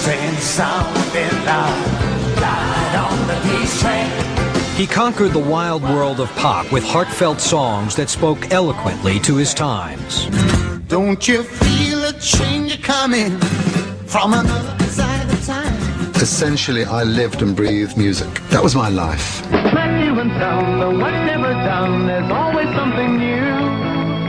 strange sounding loud, died on the peace train. He conquered the wild world of pop with heartfelt songs that spoke eloquently to his times. Don't you feel a change coming from another side of time? Essentially, I lived and breathed music. That was my life. There's always something new.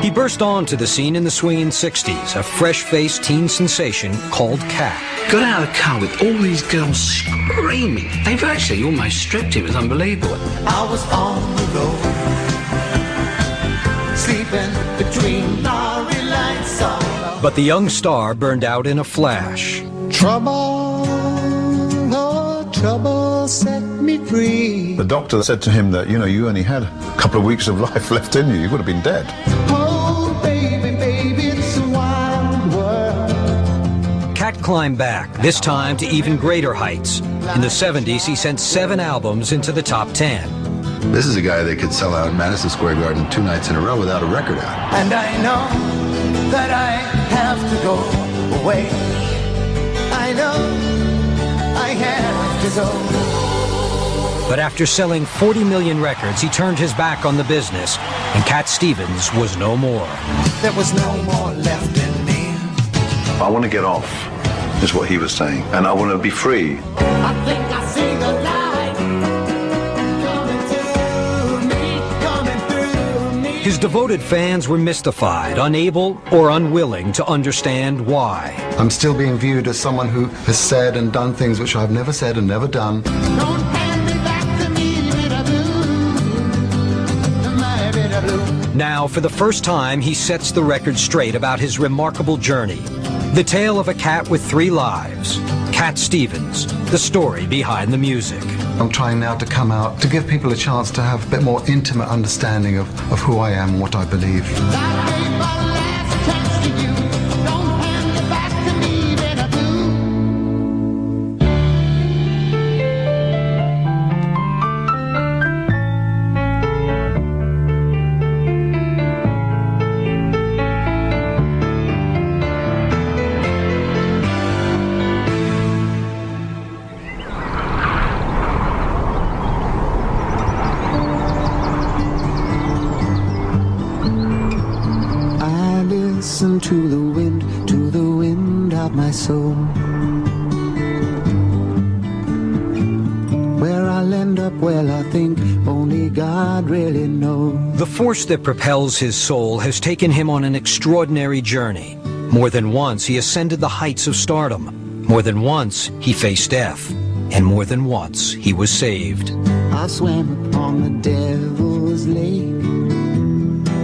He burst onto the scene in the swinging 60s, a fresh-faced teen sensation called Cat. Got out of the car with all these girls screaming. They virtually almost stripped him. It was unbelievable. I was on the road, sleeping between lorry lights. But the young star burned out in a flash. Trouble, oh, trouble set me free. The doctor said to him that, you know, you only had a couple of weeks of life left in you. You would have been dead. Oh, baby, baby, it's a wild world. Cat climbed back, this time to even greater heights. In the 70s, he sent 7 albums into the top 10. This is a guy that could sell out Madison Square Garden 2 nights in a row without a record out. And I know that I have to go away. I know I have to go. But after selling 40 million records, he turned his back on the business, and Cat Stevens was no more. There was no more left in me. I want to get off, is what he was saying, and I want to be free. I think I see the light coming through me. His devoted fans were mystified, unable or unwilling to understand why. I'm still being viewed as someone who has said and done things which I've never said and never done. Don't hand me back to me, bitter blue, my bitter blue. Now, for the first time, he sets the record straight about his remarkable journey. The tale of a cat with 3 lives. Cat Stevens, the story behind the music. I'm trying now to come out to give people a chance to have a bit more intimate understanding of who I am and what I believe. I gave my last chance to you. Don't hand me back to me, bitter blue. Listen to the wind of my soul. Where I'll end up, well, I think only God really knows. The force that propels his soul has taken him on an extraordinary journey. More than once, he ascended the heights of stardom. More than once, he faced death. And more than once, he was saved. I swam upon the devil's lake,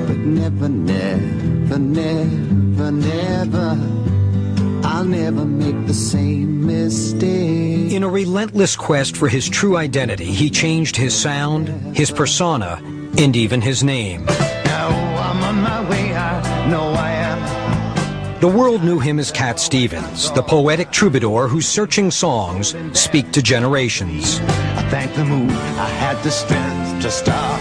but never, never, never, never, I'll never make the same mistake. In a relentless quest for his true identity, he changed his sound, his persona, and even his name. Now I'm on my way, I know I am. The world knew him as Cat Stevens, the poetic troubadour whose searching songs speak to generations. I thank the moon, I had the strength to stop.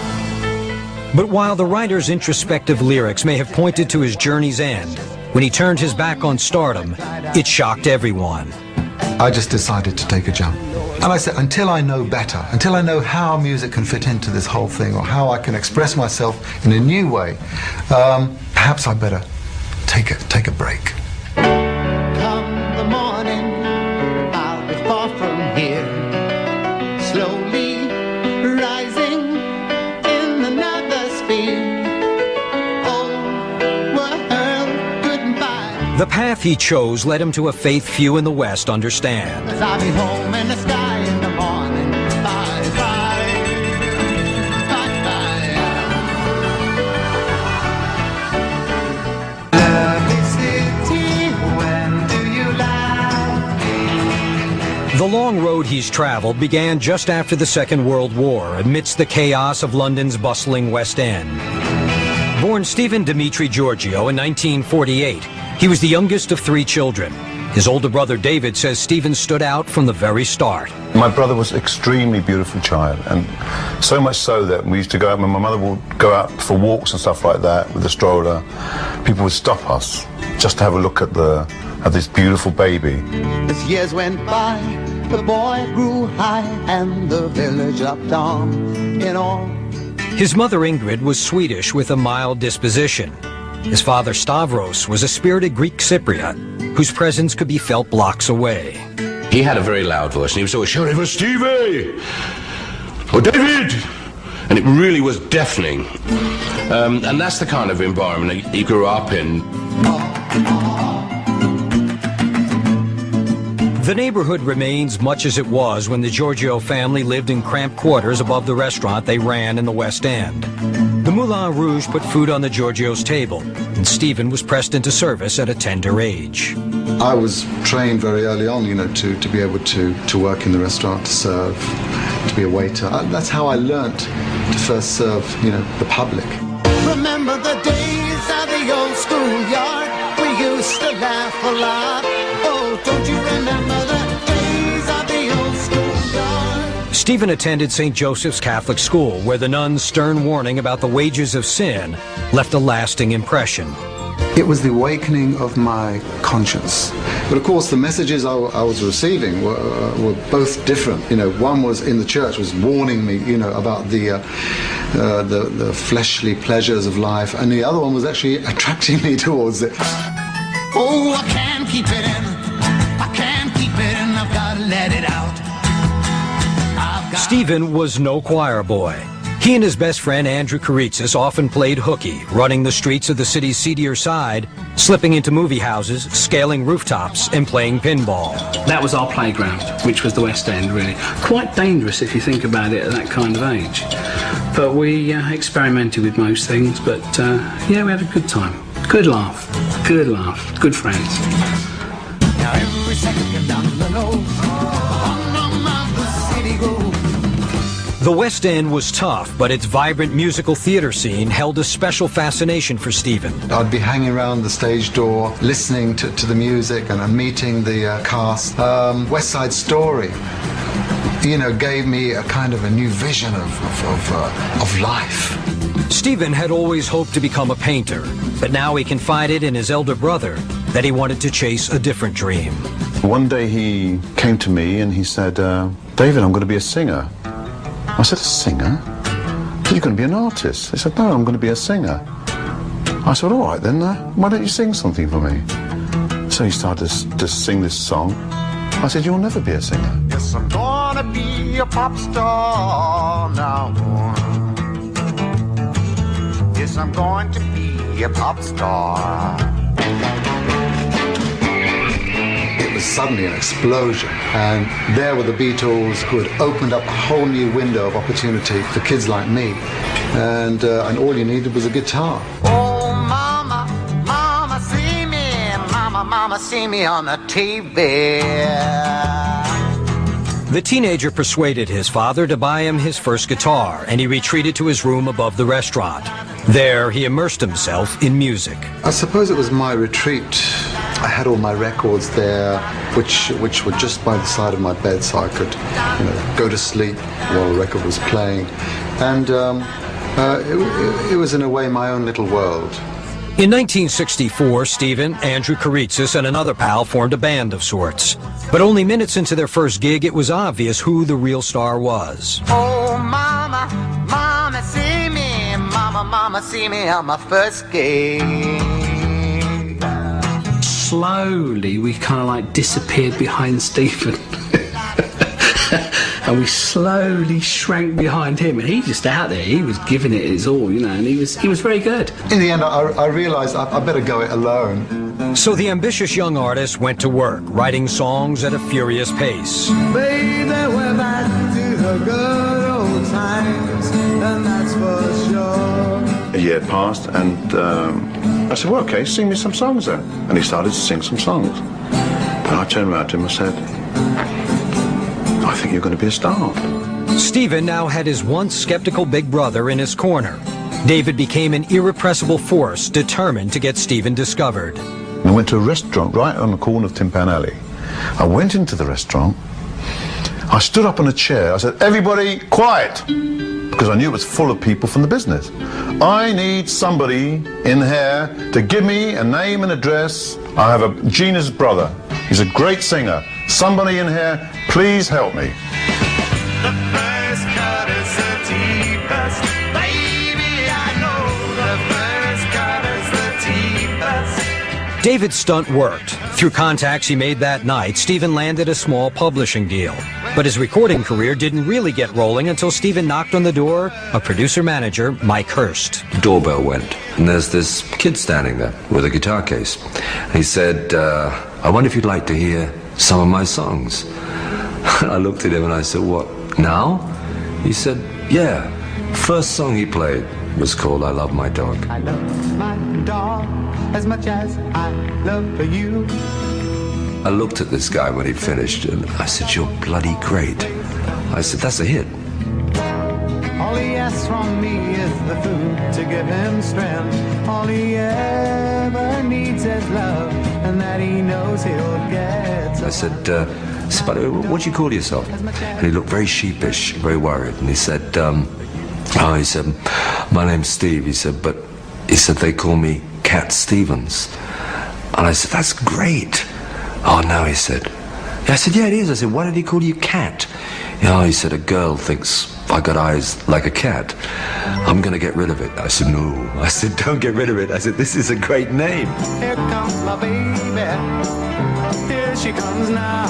But while the writer's introspective lyrics may have pointed to his journey's end, when he turned his back on stardom, it shocked everyone. I just decided to take a jump. And I said, until I know better, until I know how music can fit into this whole thing, or how I can express myself in a new way, perhaps I better take a break. Come the morning, I'll be far from here, slowly rising in another sphere. Oh, world, goodbye. The path he chose led him to a faith few in the West understand. As I'll be home in the sky in the morning. Bye, bye, bye, bye. Lovely city, when do you lie? The long road he's traveled began just after the Second World War, amidst the chaos of London's bustling West End. Born Stephen Dimitri Giorgio in 1948, he was the youngest of 3 children. His older brother David says Stephen stood out from the very start. My brother was an extremely beautiful child, and so much so that we used to go out, when my mother would go out for walks and stuff like that with the stroller, people would stop us just to have a look at the have this beautiful baby. As years went by, the boy grew high and the village looked on in awe. His mother Ingrid was Swedish with a mild disposition. His father Stavros was a spirited Greek Cypriot whose presence could be felt blocks away. He had a very loud voice and he was always shouting for Stevie or David, and it really was deafening. And that's the kind of environment he grew up in. The neighborhood remains much as it was when the Giorgio family lived in cramped quarters above the restaurant they ran in the West End. The Moulin Rouge put food on the Giorgio's table, and Stephen was pressed into service at a tender age. I was trained very early on, you know, to be able to work in the restaurant, to serve, to be a waiter. That's how I learnt to first serve, you know, the public. Remember the days of the old schoolyard? We used to laugh a lot. Oh, don't you remember the days of the old schoolyard? Stephen attended St. Joseph's Catholic School, where the nun's stern warning about the wages of sin left a lasting impression. It was the awakening of my conscience. But of course the messages I was receiving were both different. You know, one was in the church, was warning me, you know, about the fleshly pleasures of life, and the other one was actually attracting me towards it. Oh, I can't keep it in. I can't keep it in. I've got to let it out. Stephen was no choir boy. He and his best friend Andrew Karitsis often played hooky, running the streets of the city's seedier side, slipping into movie houses, scaling rooftops, and playing pinball. That was our playground, which was the West End, really. Quite dangerous if you think about it at that kind of age. But we experimented with most things, but yeah, we had a good time. Good laugh, good friends. Now every second down the nose, on the city road. The West End was tough, but its vibrant musical theater scene held a special fascination for Stephen. I'd be hanging around the stage door, listening to the music and meeting the cast. West Side Story, you know, gave me a kind of a new vision of life. Stephen had always hoped to become a painter, but now he confided in his elder brother that he wanted to chase a different dream. One day he came to me and he said, David, I'm going to be a singer. I said, a singer? I said, you're going to be an artist. He said, no, I'm going to be a singer. I said, all right then, why don't you sing something for me? So he started to sing this song. I said, you'll never be a singer. Yes, I'm going to be a pop star now. Yes, I'm going to be a pop star. It was suddenly an explosion, and there were the Beatles, who had opened up a whole new window of opportunity for kids like me, and all you needed was a guitar. Oh, mama, mama, see me. Mama, mama, see me on the TV. The teenager persuaded his father to buy him his first guitar, and he retreated to his room above the restaurant. There, he immersed himself in music. I suppose it was my retreat. I had all my records there, which were just by the side of my bed, so I could, you know, go to sleep while the record was playing. And it was in a way my own little world. In 1964, Stephen, Andrew Karitsis, and another pal formed a band of sorts. But only minutes into their first gig, it was obvious who the real star was. Oh, mama, mama, see me. Mama, mama, see me on my first gig. Slowly, we kind of like disappeared behind Stephen. And we slowly shrank behind him, and he just out there, he was giving it his all, you know, and he was very good. In the end, I realized I better go it alone. So the ambitious young artist went to work, writing songs at a furious pace. Baby, we're back to the good old times, and that's for sure. A year passed, and I said, well, okay, sing me some songs then. And he started to sing some songs. And I turned around to him and said, I think you're going to be a star. Stephen now had his once skeptical big brother in his corner. David became an irrepressible force, determined to get Stephen discovered. I went to a restaurant right on the corner of Tin Pan Alley. I went into the restaurant. I stood up on a chair. I said, everybody, quiet. Because I knew it was full of people from the business. I need somebody in here to give me a name and address I have Gina's brother. He's a great singer. Somebody in here, please help me. The first cut is the deepest. Baby, I know the first cut is the deepest. David's stunt worked. Through contacts he made that night, Stephen landed a small publishing deal. But his recording career didn't really get rolling until Stephen knocked on the door of producer-manager Mike Hurst. The doorbell went, and there's this kid standing there with a guitar case. He said, I wonder if you'd like to hear some of my songs. I looked at him and I said, what, now? He said, yeah. First song he played was called I Love My Dog. I love my dog as much as I love you. I looked at this guy when he finished and I said, you're bloody great. I said, that's a hit. All he asks from me is the food to give him strength. All he ever needs is love, and that he knows he'll get. I said, but what do you call yourself? And he looked very sheepish, very worried. And he said, he said, my name's Steve. He said, they call me Ket Stivъns. And I said, that's great. Oh, no, he said. I said, yeah, it is. I said, why did he call you Cat? Oh, he said, a girl thinks I got eyes like a cat. I'm going to get rid of it. I said, no. I said, don't get rid of it. I said, this is a great name. Here comes my baby. Here she comes now.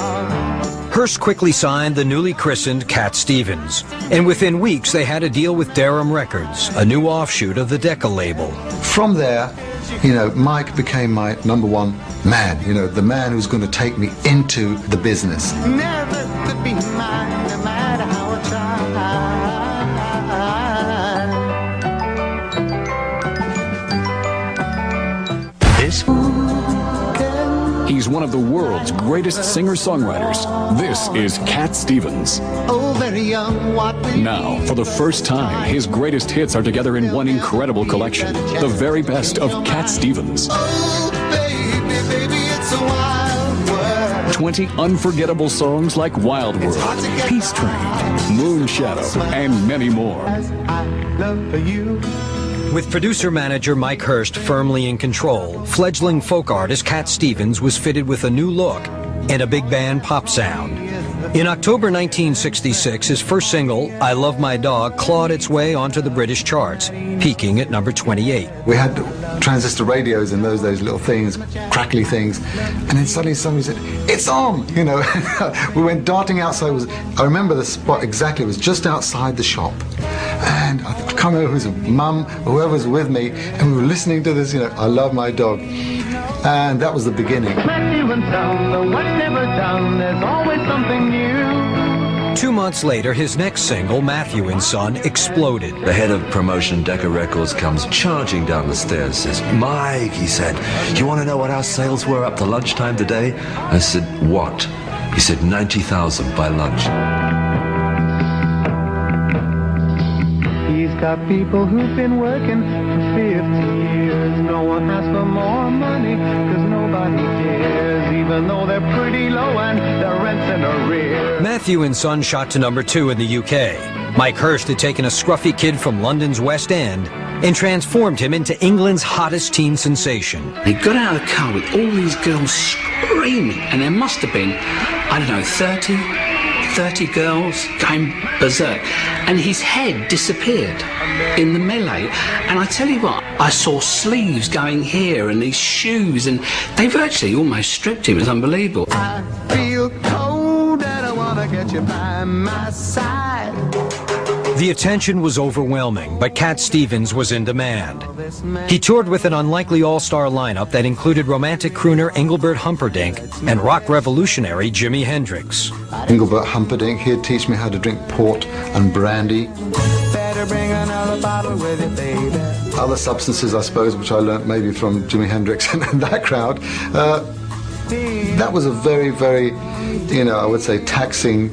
Hurst quickly signed the newly christened Cat Stevens, and within weeks they had a deal with Durham Records, a new offshoot of the Decca label. From there, you know, Mike became my number one man, you know, the man who's going to take me into the business. Never could be mine, no matter how I try. This He's one of the world's greatest singer-songwriters. This is Cat Stevъns. oh, very young, what we Now, for the first time, his greatest hits are together in one incredible collection. The very best of Cat Stevъns. Oh, baby, baby, it's a wild world. 20 unforgettable songs like Wild World, Peace Train, Moonshadow, and many more. As I love you. With producer-manager Mike Hurst firmly in control, fledgling folk artist Cat Stevъns was fitted with a new look and a big band pop sound. In October 1966, his first single, I Love My Dog, clawed its way onto the British charts, peaking at number 28. We had transistor radios in those days, little things, crackly things, and then suddenly somebody said, it's on, you know. We went darting outside. I remember the spot exactly. It was just outside the shop. And I can't remember who's mum or whoever was with me, and we were listening to this, you know, I Love My Dog. And that was the beginning. Matthew and Son, the what's never done, there's always something new. 2 months later, his next single, Matthew and Son, exploded. The head of promotion, Decca Records, comes charging down the stairs, says, Mike, he said, you want to know what our sales were up to lunchtime today? I said, what? He said, 90,000 by lunch. He's got people who've been working for 50 years. No one asks for more money, cause nobody cares, even though they're pretty low and their rent's in arrears. Matthew and Son shot to number 2 in the UK. Mike Hurst had taken a scruffy kid from London's West End and transformed him into England's hottest teen sensation. He got out of the car with all these girls screaming, and there must have been, I don't know, 30 girls going berserk, and his head disappeared in the melee. And I tell you what, I saw sleeves going here and these shoes, and they virtually almost stripped him. It was unbelievable. I feel cold and I want to get you by my side. The attention was overwhelming, but Cat Stevъns was in demand. He toured with an unlikely all-star lineup that included romantic crooner Engelbert Humperdinck and rock revolutionary Jimi Hendrix. Engelbert Humperdinck, he'd teach me how to drink port and brandy. Better bring another bottle with you, baby. Other substances, I suppose, which I learnt maybe from Jimi Hendrix and that crowd. That was a very, very, you know, I would say taxing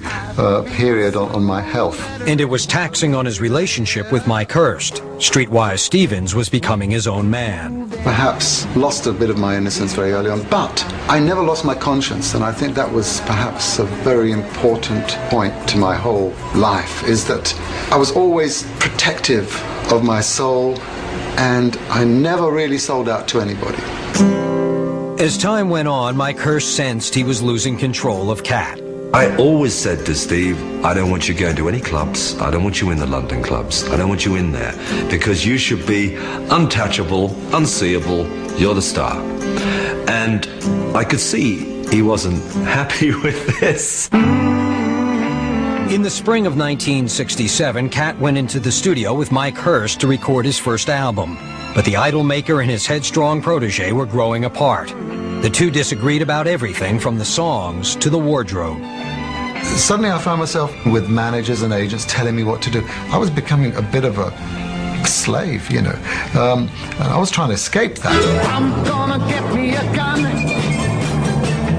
period on my health. And it was taxing on his relationship with Mike Hurst. Streetwise Stevъns was becoming his own man. Perhaps lost a bit of my innocence very early on, but I never lost my conscience, and I think that was perhaps a very important point to my whole life, is that I was always protective of my soul, and I never really sold out to anybody. As time went on, Mike Hurst sensed he was losing control of Cat. I always said to Steve, I don't want you going to any clubs. I don't want you in the London clubs. I don't want you in there because you should be untouchable, unseeable. You're the star. And I could see he wasn't happy with this. In the spring of 1967, Cat went into the studio with Mike Hurst to record his first album. But the idol maker and his headstrong protege were growing apart. The two disagreed about everything from the songs to the wardrobe. Suddenly I found myself with managers and agents telling me what to do. I was becoming a bit of a slave, you know. And I was trying to escape that. I'm gonna get me a gun.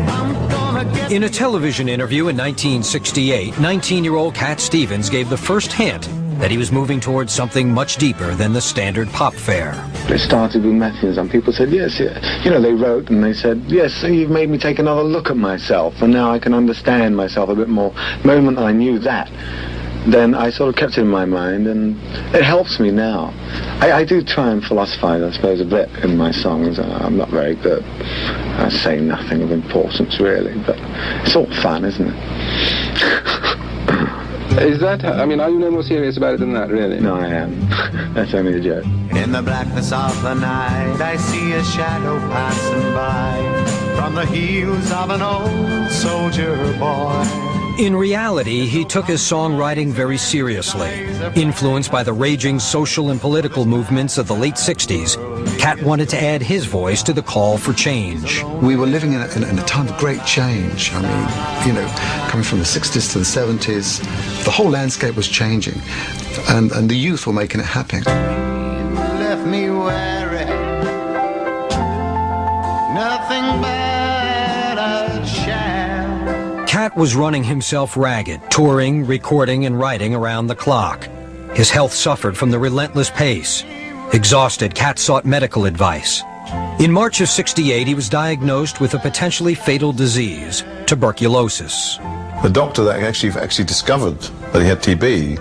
I'm gonna get... In a television interview in 1968, 19-year-old Cat Stevens gave the first hint that he was moving towards something much deeper than the standard pop fare. It started with Matthews, and people said, yes, you know, they wrote and they said, yes, so you've made me take another look at myself, and now I can understand myself a bit more. The moment I knew that, then I sort of kept it in my mind, and it helps me now. I do try and philosophize, I suppose, a bit in my songs. I'm not very good. I say nothing of importance, really, but it's all fun, isn't it? Is that, I mean, are you no more serious about it than that, really? No, I am. That's only a joke. In the blackness of the night, I see a shadow passing by from the heels of an old soldier boy. In reality, he took his songwriting very seriously. Influenced by the raging social and political movements of the late 60s, Cat wanted to add his voice to the call for change. We were living in a time of great change. I mean, you know, coming from the 60s to the 70s, the whole landscape was changing, and the youth were making it happen. Left me weary, nothing but a shell. Cat was running himself ragged, touring, recording, and writing around the clock. His health suffered from the relentless pace. Exhausted, Cat sought medical advice. In March of '68, he was diagnosed with a potentially fatal disease, tuberculosis. The doctor that actually discovered that he had TB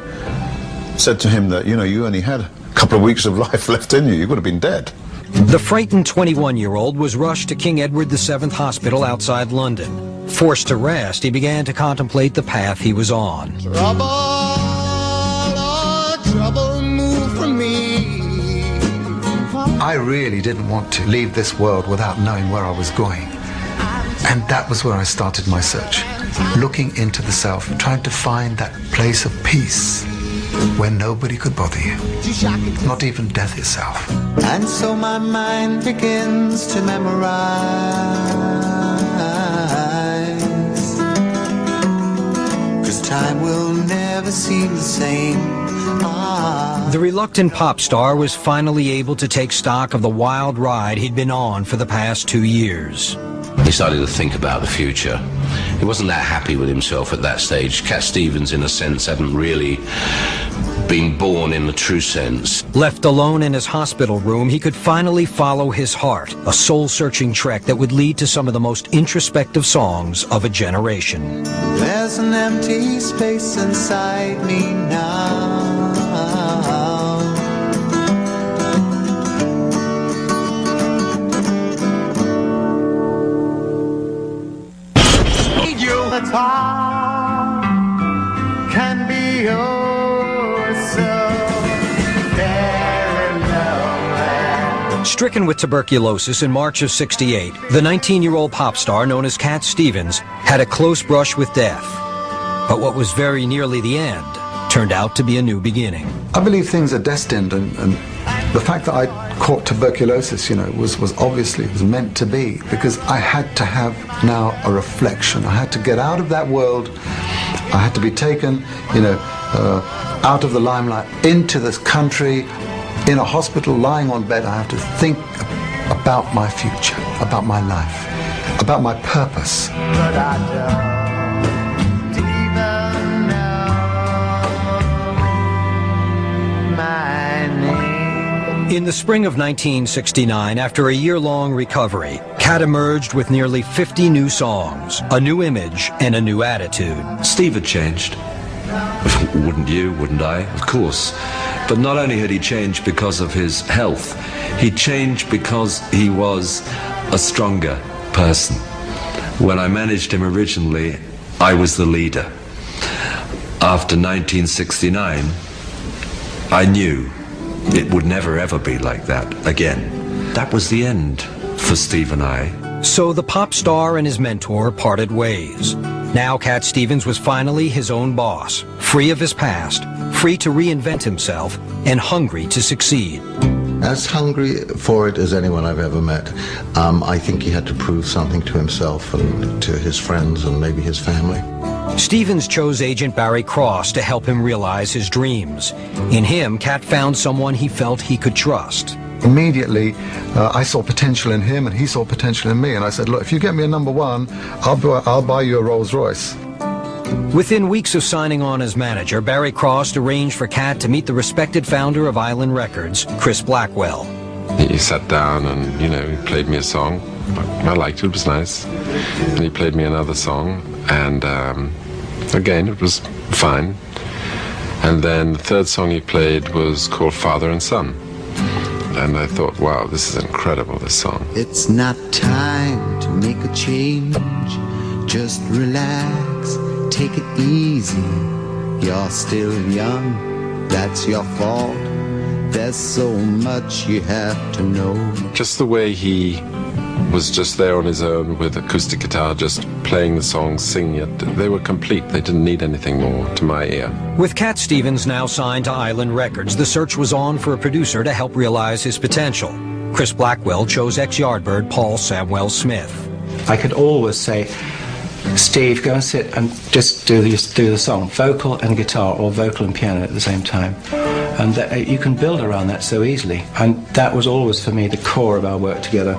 said to him that, you know, you only had a couple of weeks of life left in you. You would have been dead. The frightened 21-year-old was rushed to King Edward VII Hospital outside London. Forced to rest, he began to contemplate the path he was on. Trouble, oh, trouble, move from me. I really didn't want to leave this world without knowing where I was going. And that was where I started my search, looking into the self, trying to find that place of peace where nobody could bother you, not even death itself. And so my mind begins to memorize, 'cause time will never seem the same. The reluctant pop star was finally able to take stock of the wild ride he'd been on for the past 2 years. He started to think about the future. He wasn't that happy with himself at that stage. Cat Stevens, in a sense, hadn't really been born in the true sense. Left alone in his hospital room, he could finally follow his heart, a soul-searching trek that would lead to some of the most introspective songs of a generation. There's an empty space inside me now. The top can be yours so very lonely. Stricken with tuberculosis in March of '68, the 19-year-old pop star known as Cat Stevens had a close brush with death. But what was very nearly the end turned out to be a new beginning. I believe things are destined, and the fact that I caught tuberculosis, you know, was obviously, it was meant to be, because I had to have now a reflection. I had to get out of that world. I had to be taken, you know, out of the limelight, into this country, in a hospital, lying on bed. I have to think about my future, about my life, about my purpose. But I don't even know my name. In the spring of 1969, after a year-long recovery, Cat emerged with nearly 50 new songs, a new image, and a new attitude. Steve had changed. Wouldn't you? Wouldn't I? Of course. But not only had he changed because of his health, he changed because he was a stronger person. When I managed him originally, I was the leader. After 1969, I knew it would never ever be like that again. That was the end for Steve and I. So the pop star and his mentor parted ways. Now Cat Stevens was finally his own boss, free of his past, free to reinvent himself, and hungry to succeed. As hungry for it as anyone I've ever met. I think he had to prove something to himself and to his friends and maybe his family. Stevens chose agent Barry Cross to help him realize his dreams. In him, Cat found someone he felt he could trust. Immediately, I saw potential in him and he saw potential in me. And I said, look, if you get me a #1, I'll buy you a Rolls Royce. Within weeks of signing on as manager, Barry Cross arranged for Cat to meet the respected founder of Island Records, Chris Blackwell. He sat down and, you know, he played me a song. I liked it, it was nice. And he played me another song, and again, it was fine. And then the third song he played was called Father and Son. And I thought, wow, this is incredible, this song. It's not time to make a change. Just relax, take it easy. You're still young, that's your fault. There's so much you have to know. Just the way he was just there on his own with acoustic guitar, just playing the songs, singing it. They were complete. They didn't need anything more to my ear. With Cat Stevens now signed to Island Records, the search was on for a producer to help realize his potential. Chris Blackwell chose ex-Yardbird Paul Samwell Smith. I could always say, Steve, go and sit and just do the song, vocal and guitar, or vocal and piano at the same time. And you can build around that so easily. And that was always, for me, the core of our work together.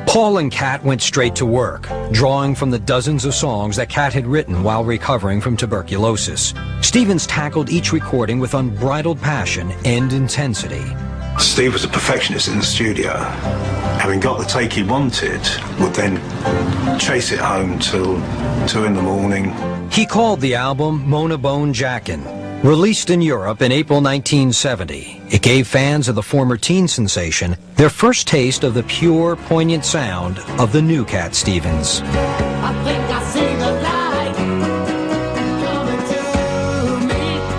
Paul and Cat went straight to work, drawing from the dozens of songs that Cat had written while recovering from tuberculosis. Stevens tackled each recording with unbridled passion and intensity. Steve was a perfectionist in the studio. Having got the take he wanted, would then chase it home till 2 in the morning. He called the album Mona Bone Jackin'. Released in Europe in April 1970, it gave fans of the former teen sensation their first taste of the pure, poignant sound of the new Cat Stevens. I think I see the light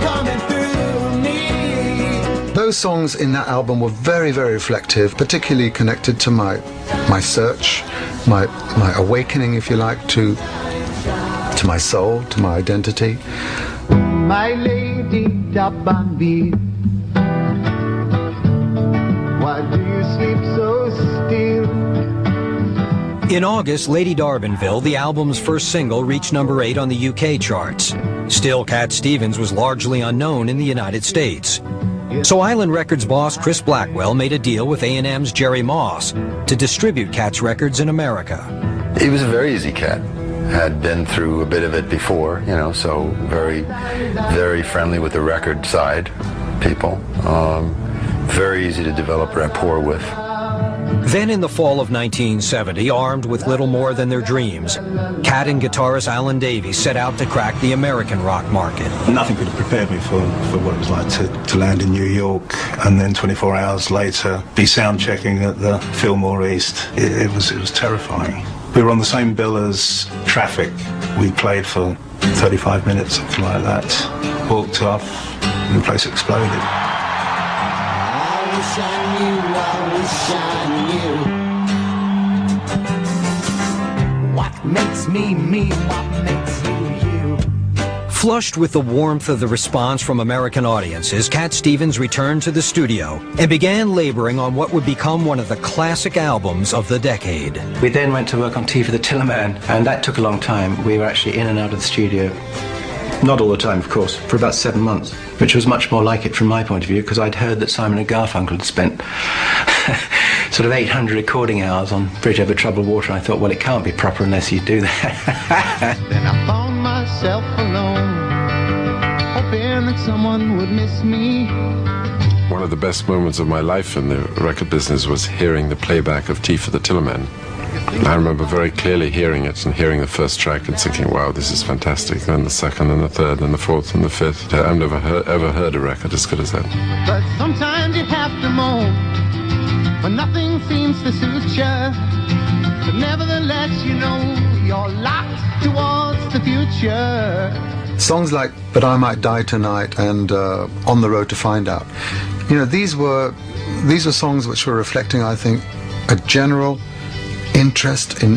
coming through me. Those songs in that album were very, very reflective, particularly connected to my search, my awakening, if you like, to my soul, to my identity. My lady Dabambi, why do you sleep so still? In August, Lady Darbanville, the album's first single, reached number 8 on the UK charts. Still, Cat Stevens was largely unknown in the United States. So Island Records boss Chris Blackwell made a deal with A&M's Jerry Moss to distribute Cat's records in America. He was a very easy cat. Had been through a bit of it before, you know, so very, very friendly with the record side people. Very easy to develop rapport with. Then in the fall of 1970, armed with little more than their dreams, Cat and guitarist Alan Davies set out to crack the American rock market. Nothing could have prepared me for what it was like to land in New York and then 24 hours later be sound checking at the Fillmore East. It was terrifying. We were on the same bill as Traffic. We played for 35 minutes, something like that. Walked off, and the place exploded. I wish I knew, what makes me me, what makes you you. Flushed with the warmth of the response from American audiences, Cat Stevens returned to the studio and began laboring on what would become one of the classic albums of the decade. We then went to work on Tea for the Tillerman, and that took a long time. We were actually in and out of the studio, not all the time, of course, for about 7 months, which was much more like it from my point of view, because I'd heard that Simon and Garfunkel had spent sort of 800 recording hours on Bridge Over Troubled Water. I thought, well, it can't be proper unless you do that. Then I found myself alone, hoping that someone would miss me. One of the best moments of my life in the record business was hearing the playback of Tea for the Tillerman. I remember very clearly hearing it and hearing the first track and thinking, wow, this is fantastic. Then the second and the third and the fourth and the fifth. I've never ever heard a record as good as that. But sometimes you have to moan when nothing seems to suit you. But nevertheless, you know, you're locked towards the future. Songs like But I Might Die Tonight and On the Road to Find Out, you know, these were songs which were reflecting, I think, a general interest in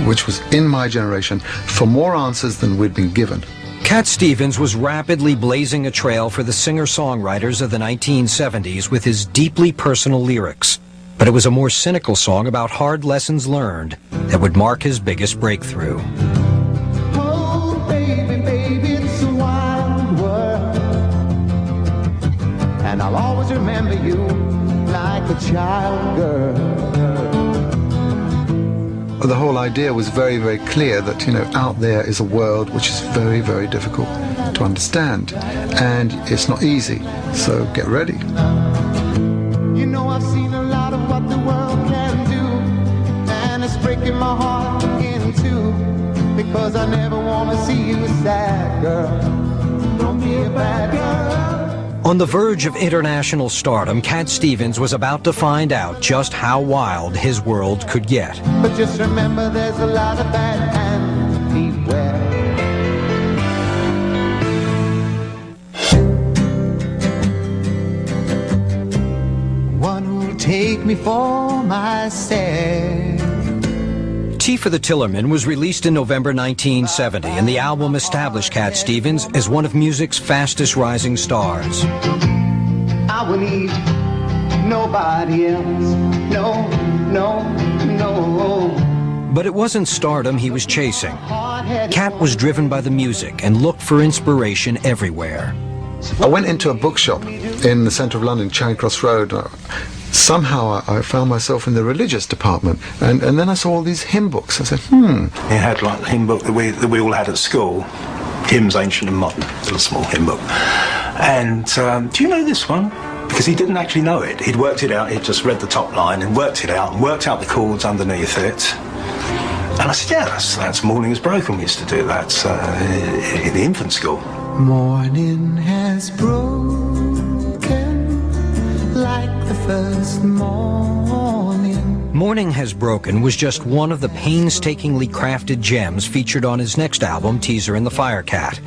which was in my generation for more answers than we'd been given. Cat Stevens was rapidly blazing a trail for the singer-songwriters of the 1970s with his deeply personal lyrics. But it was a more cynical song about hard lessons learned that would mark his biggest breakthrough. Oh, baby, baby, it's a wild world. And I'll always remember you like a child girl. The whole idea was very, very clear that, you know, out there is a world which is very, very difficult to understand. And it's not easy, so get ready. You know, I've seen a lot of what the world can do, and it's breaking my heart in two, because I never want to see you sad, girl. Don't be a bad girl. On the verge of international stardom, Cat Stevens was about to find out just how wild his world could get. But just remember, there's a lot of bad hands, beware. One who'll take me for myself. Tea for the Tillerman was released in November 1970, and the album established Cat Stevens as one of music's fastest rising stars. I will need nobody else. No, no, no. But it wasn't stardom he was chasing. Cat was driven by the music and looked for inspiration everywhere. I went into a bookshop in the centre of London, Charing Cross Road. Somehow I found myself in the religious department, and then I saw all these hymn books. I said, He had like a hymn book that we all had at school, Hymns Ancient and Modern, a little small hymn book. And do you know this one? Because he didn't actually know it. He'd worked it out, he'd just read the top line and worked it out, and worked out the chords underneath it. And I said, yeah, that's Morning Has Broken. We used to do that in the infant school. Morning has broken like the first morning. Morning Has Broken was just one of the painstakingly crafted gems featured on his next album, Teaser and the Firecat.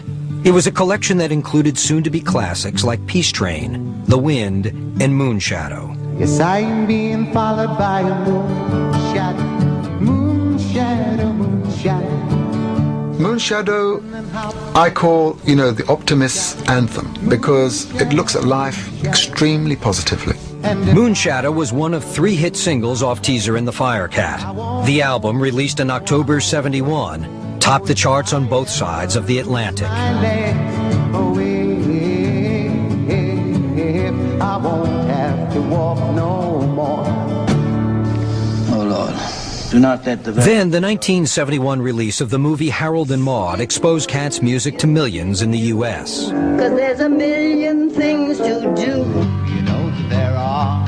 It was a collection that included soon-to-be classics like Peace Train, The Wind, and Moonshadow. Yes, I am being followed by a moonshadow, moonshadow, moonshadow. Moonshadow, I call, you know, the optimist's anthem, because it looks at life extremely positively. Moonshadow was one of 3 hit singles off Teaser and the Firecat. The album, released in October '71, topped the charts on both sides of the Atlantic. I won't have to walk no more. Oh, Lord. Do not let the... Then, the 1971 release of the movie Harold and Maude exposed Cat's music to millions in the U.S. 'Cause there's a million things to do. You know there are.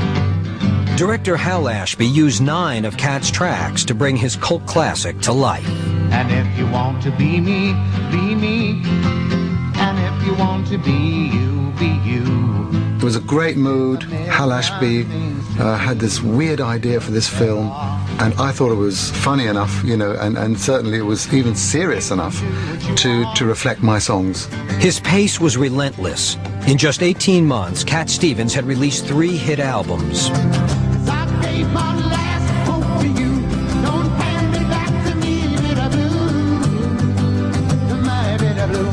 Director Hal Ashby used 9 of Cat's tracks to bring his cult classic to life. And if you want to be me, be me. And if you want to be you, be you. It was a great mood. Hal Ashby had this weird idea for this film, and I thought it was funny enough, you know, and certainly it was even serious enough to reflect my songs. His pace was relentless. In just 18 months, Cat Stevens had released 3 hit albums. I gave my last hope to you. Don't hand me back to me, bitter blue. My bitter blue.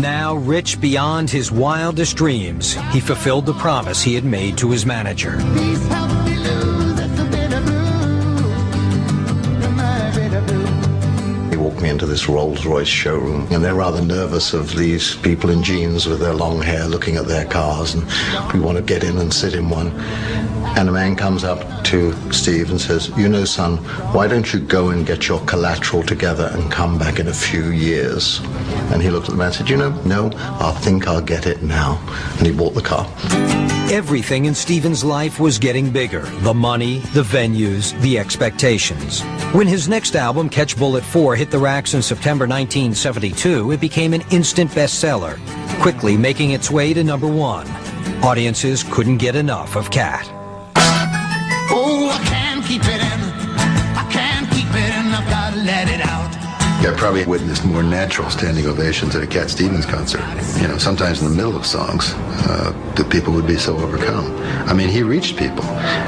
Now, rich beyond his wildest dreams, he fulfilled the promise he had made to his manager. Please help me lose this bitter blue. My bitter blue. He walked me into this Rolls-Royce showroom, and they're rather nervous of these people in jeans with their long hair looking at their cars, and we want to get in and sit in one. And a man comes up to Steve and says, you know, son, why don't you go and get your collateral together and come back in a few years? And he looked at the man and said, you know, no, I think I'll get it now. And he bought the car. Everything in Stevens' life was getting bigger. The money, the venues, the expectations. When his next album, Catch Bullet 4, hit the racks in September 1972, it became an instant bestseller, quickly making its way to #1. Audiences couldn't get enough of Cat. Oh, I can't keep it in. I can't keep it I probably witnessed more natural standing ovations at a Cat Stevens concert. You know, sometimes in the middle of songs, that people would be so overcome. I mean, he reached people.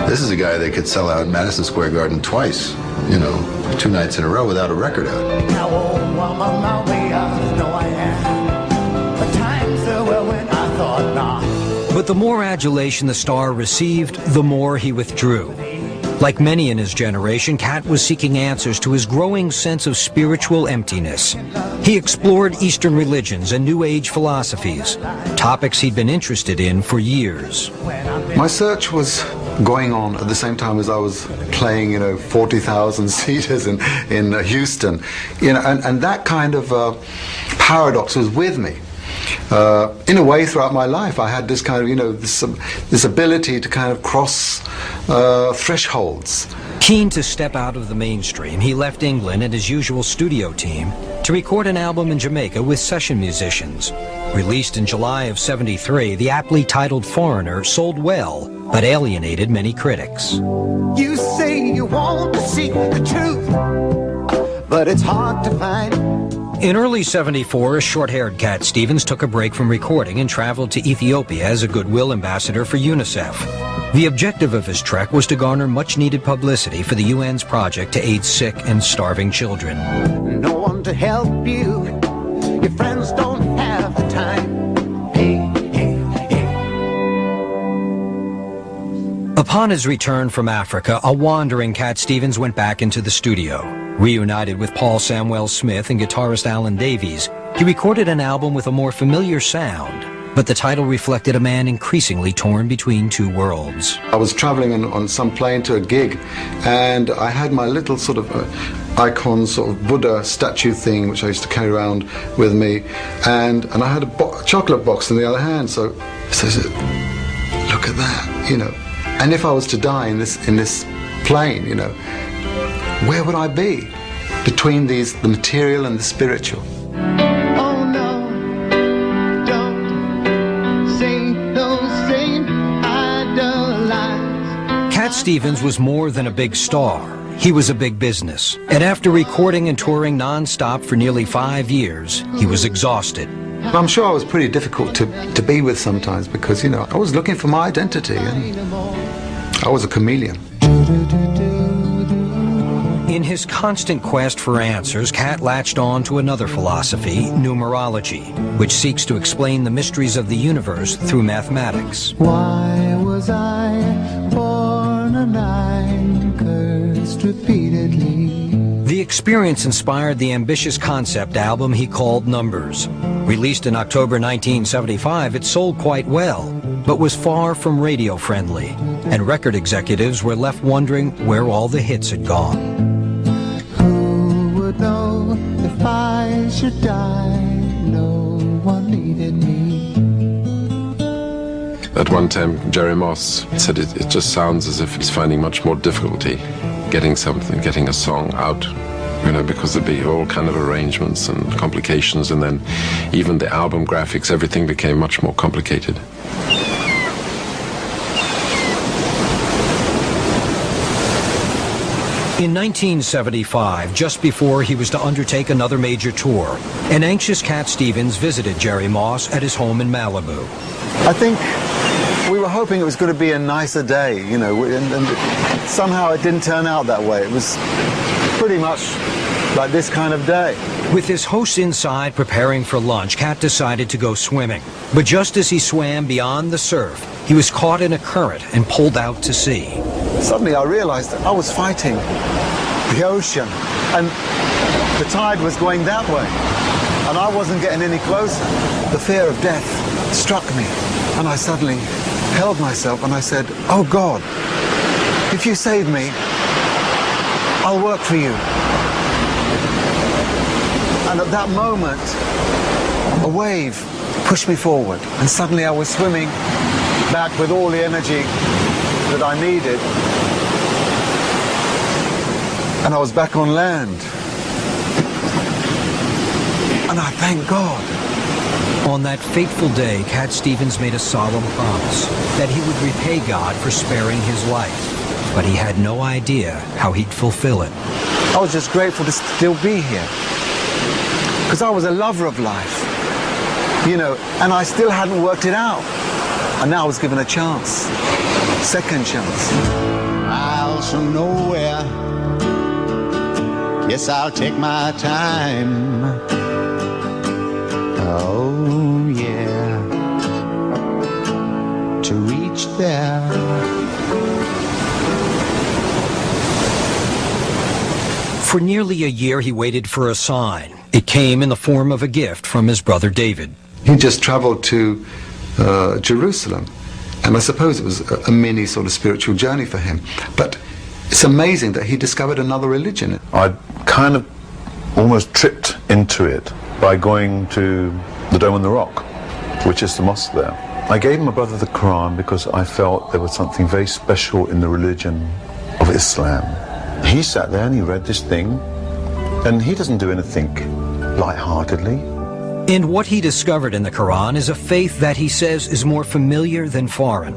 This is a guy that could sell out Madison Square Garden twice, you know, 2 nights in a row without a record out. Now, oh, I'm on my way, I know I am. But times were when I thought not. But the more adulation the star received, the more he withdrew. Like many in his generation, Cat was seeking answers to his growing sense of spiritual emptiness. He explored Eastern religions and New Age philosophies, topics he'd been interested in for years. My search was going on at the same time as I was playing, you know, 40,000 seaters in Houston, you know, and that kind of paradox was with me. In a way, throughout my life, I had this kind of, you know, this ability to kind of cross thresholds. Keen to step out of the mainstream, he left England and his usual studio team to record an album in Jamaica with session musicians. Released in July of '73, the aptly titled Foreigner sold well, but alienated many critics. You say you want to seek the truth, but it's hard to find. In early '74, a short-haired Cat Stevens took a break from recording and traveled to Ethiopia as a goodwill ambassador for UNICEF. The objective of his trek was to garner much-needed publicity for the UN's project to aid sick and starving children. No one to help you, your friends don't have the time. Hey, hey, hey. Upon his return from Africa, a wandering Cat Stevens went back into the studio. Reunited with Paul Samwell Smith and guitarist Alan Davies, he recorded an album with a more familiar sound, but the title reflected a man increasingly torn between two worlds. I was traveling on some plane to a gig, and I had my little sort of icon, sort of Buddha statue thing, which I used to carry around with me, and I had a chocolate box in the other hand, so I said, look at that, you know. And if I was to die in this plane, you know, where would I be between the material and the spiritual? Oh no, don't say those same idle lies. Cat Stevens was more than a big star. He was a big business. And after recording and touring non-stop for nearly 5 years, he was exhausted. I'm sure I was pretty difficult to be with sometimes because, you know, I was looking for my identity and I was a chameleon. In his constant quest for answers, Cat latched on to another philosophy, numerology, which seeks to explain the mysteries of the universe through mathematics. Why was I born a 9, cursed repeatedly? The experience inspired the ambitious concept album he called Numbers. Released in October 1975, it sold quite well, but was far from radio-friendly, and record executives were left wondering where all the hits had gone. Know if I should die, no one needed me. At one time, Jerry Moss said it just sounds as if he's finding much more difficulty getting a song out, you know, because there'd be all kind of arrangements and complications, and then even the album graphics, everything became much more complicated. In 1975, just before he was to undertake another major tour, an anxious Cat Stevens visited Jerry Moss at his home in Malibu. I think we were hoping it was going to be a nicer day, you know, and somehow it didn't turn out that way. It was pretty much like this kind of day. With his hosts inside preparing for lunch, Cat decided to go swimming. But just as he swam beyond the surf, he was caught in a current and pulled out to sea. Suddenly I realized that I was fighting the ocean, and the tide was going that way, and I wasn't getting any closer. The fear of death struck me, and I suddenly held myself and I said, oh God, if you save me, I'll work for you. And at that moment, a wave pushed me forward, and suddenly I was swimming back with all the energy that I needed, and I was back on land. And I thank God. On that fateful day, Cat Stevens made a solemn promise that he would repay God for sparing his life, but he had no idea how he'd fulfill it. I was just grateful to still be here. Because I was a lover of life, you know, and I still hadn't worked it out. And now I was given a chance, second chance. Miles from nowhere, yes, I'll take my time. Oh, yeah, to reach there. For nearly a year, he waited for a sign. It came in the form of a gift from his brother David. He just traveled to Jerusalem, and I suppose it was a mini sort of spiritual journey for him. But it's amazing that he discovered another religion. I kind of almost tripped into it by going to the Dome on the Rock, which is the mosque there. I gave my brother the Quran because I felt there was something very special in the religion of Islam. He sat there and he read this thing, and he doesn't do anything lightheartedly. And what he discovered in the Quran is a faith that he says is more familiar than foreign.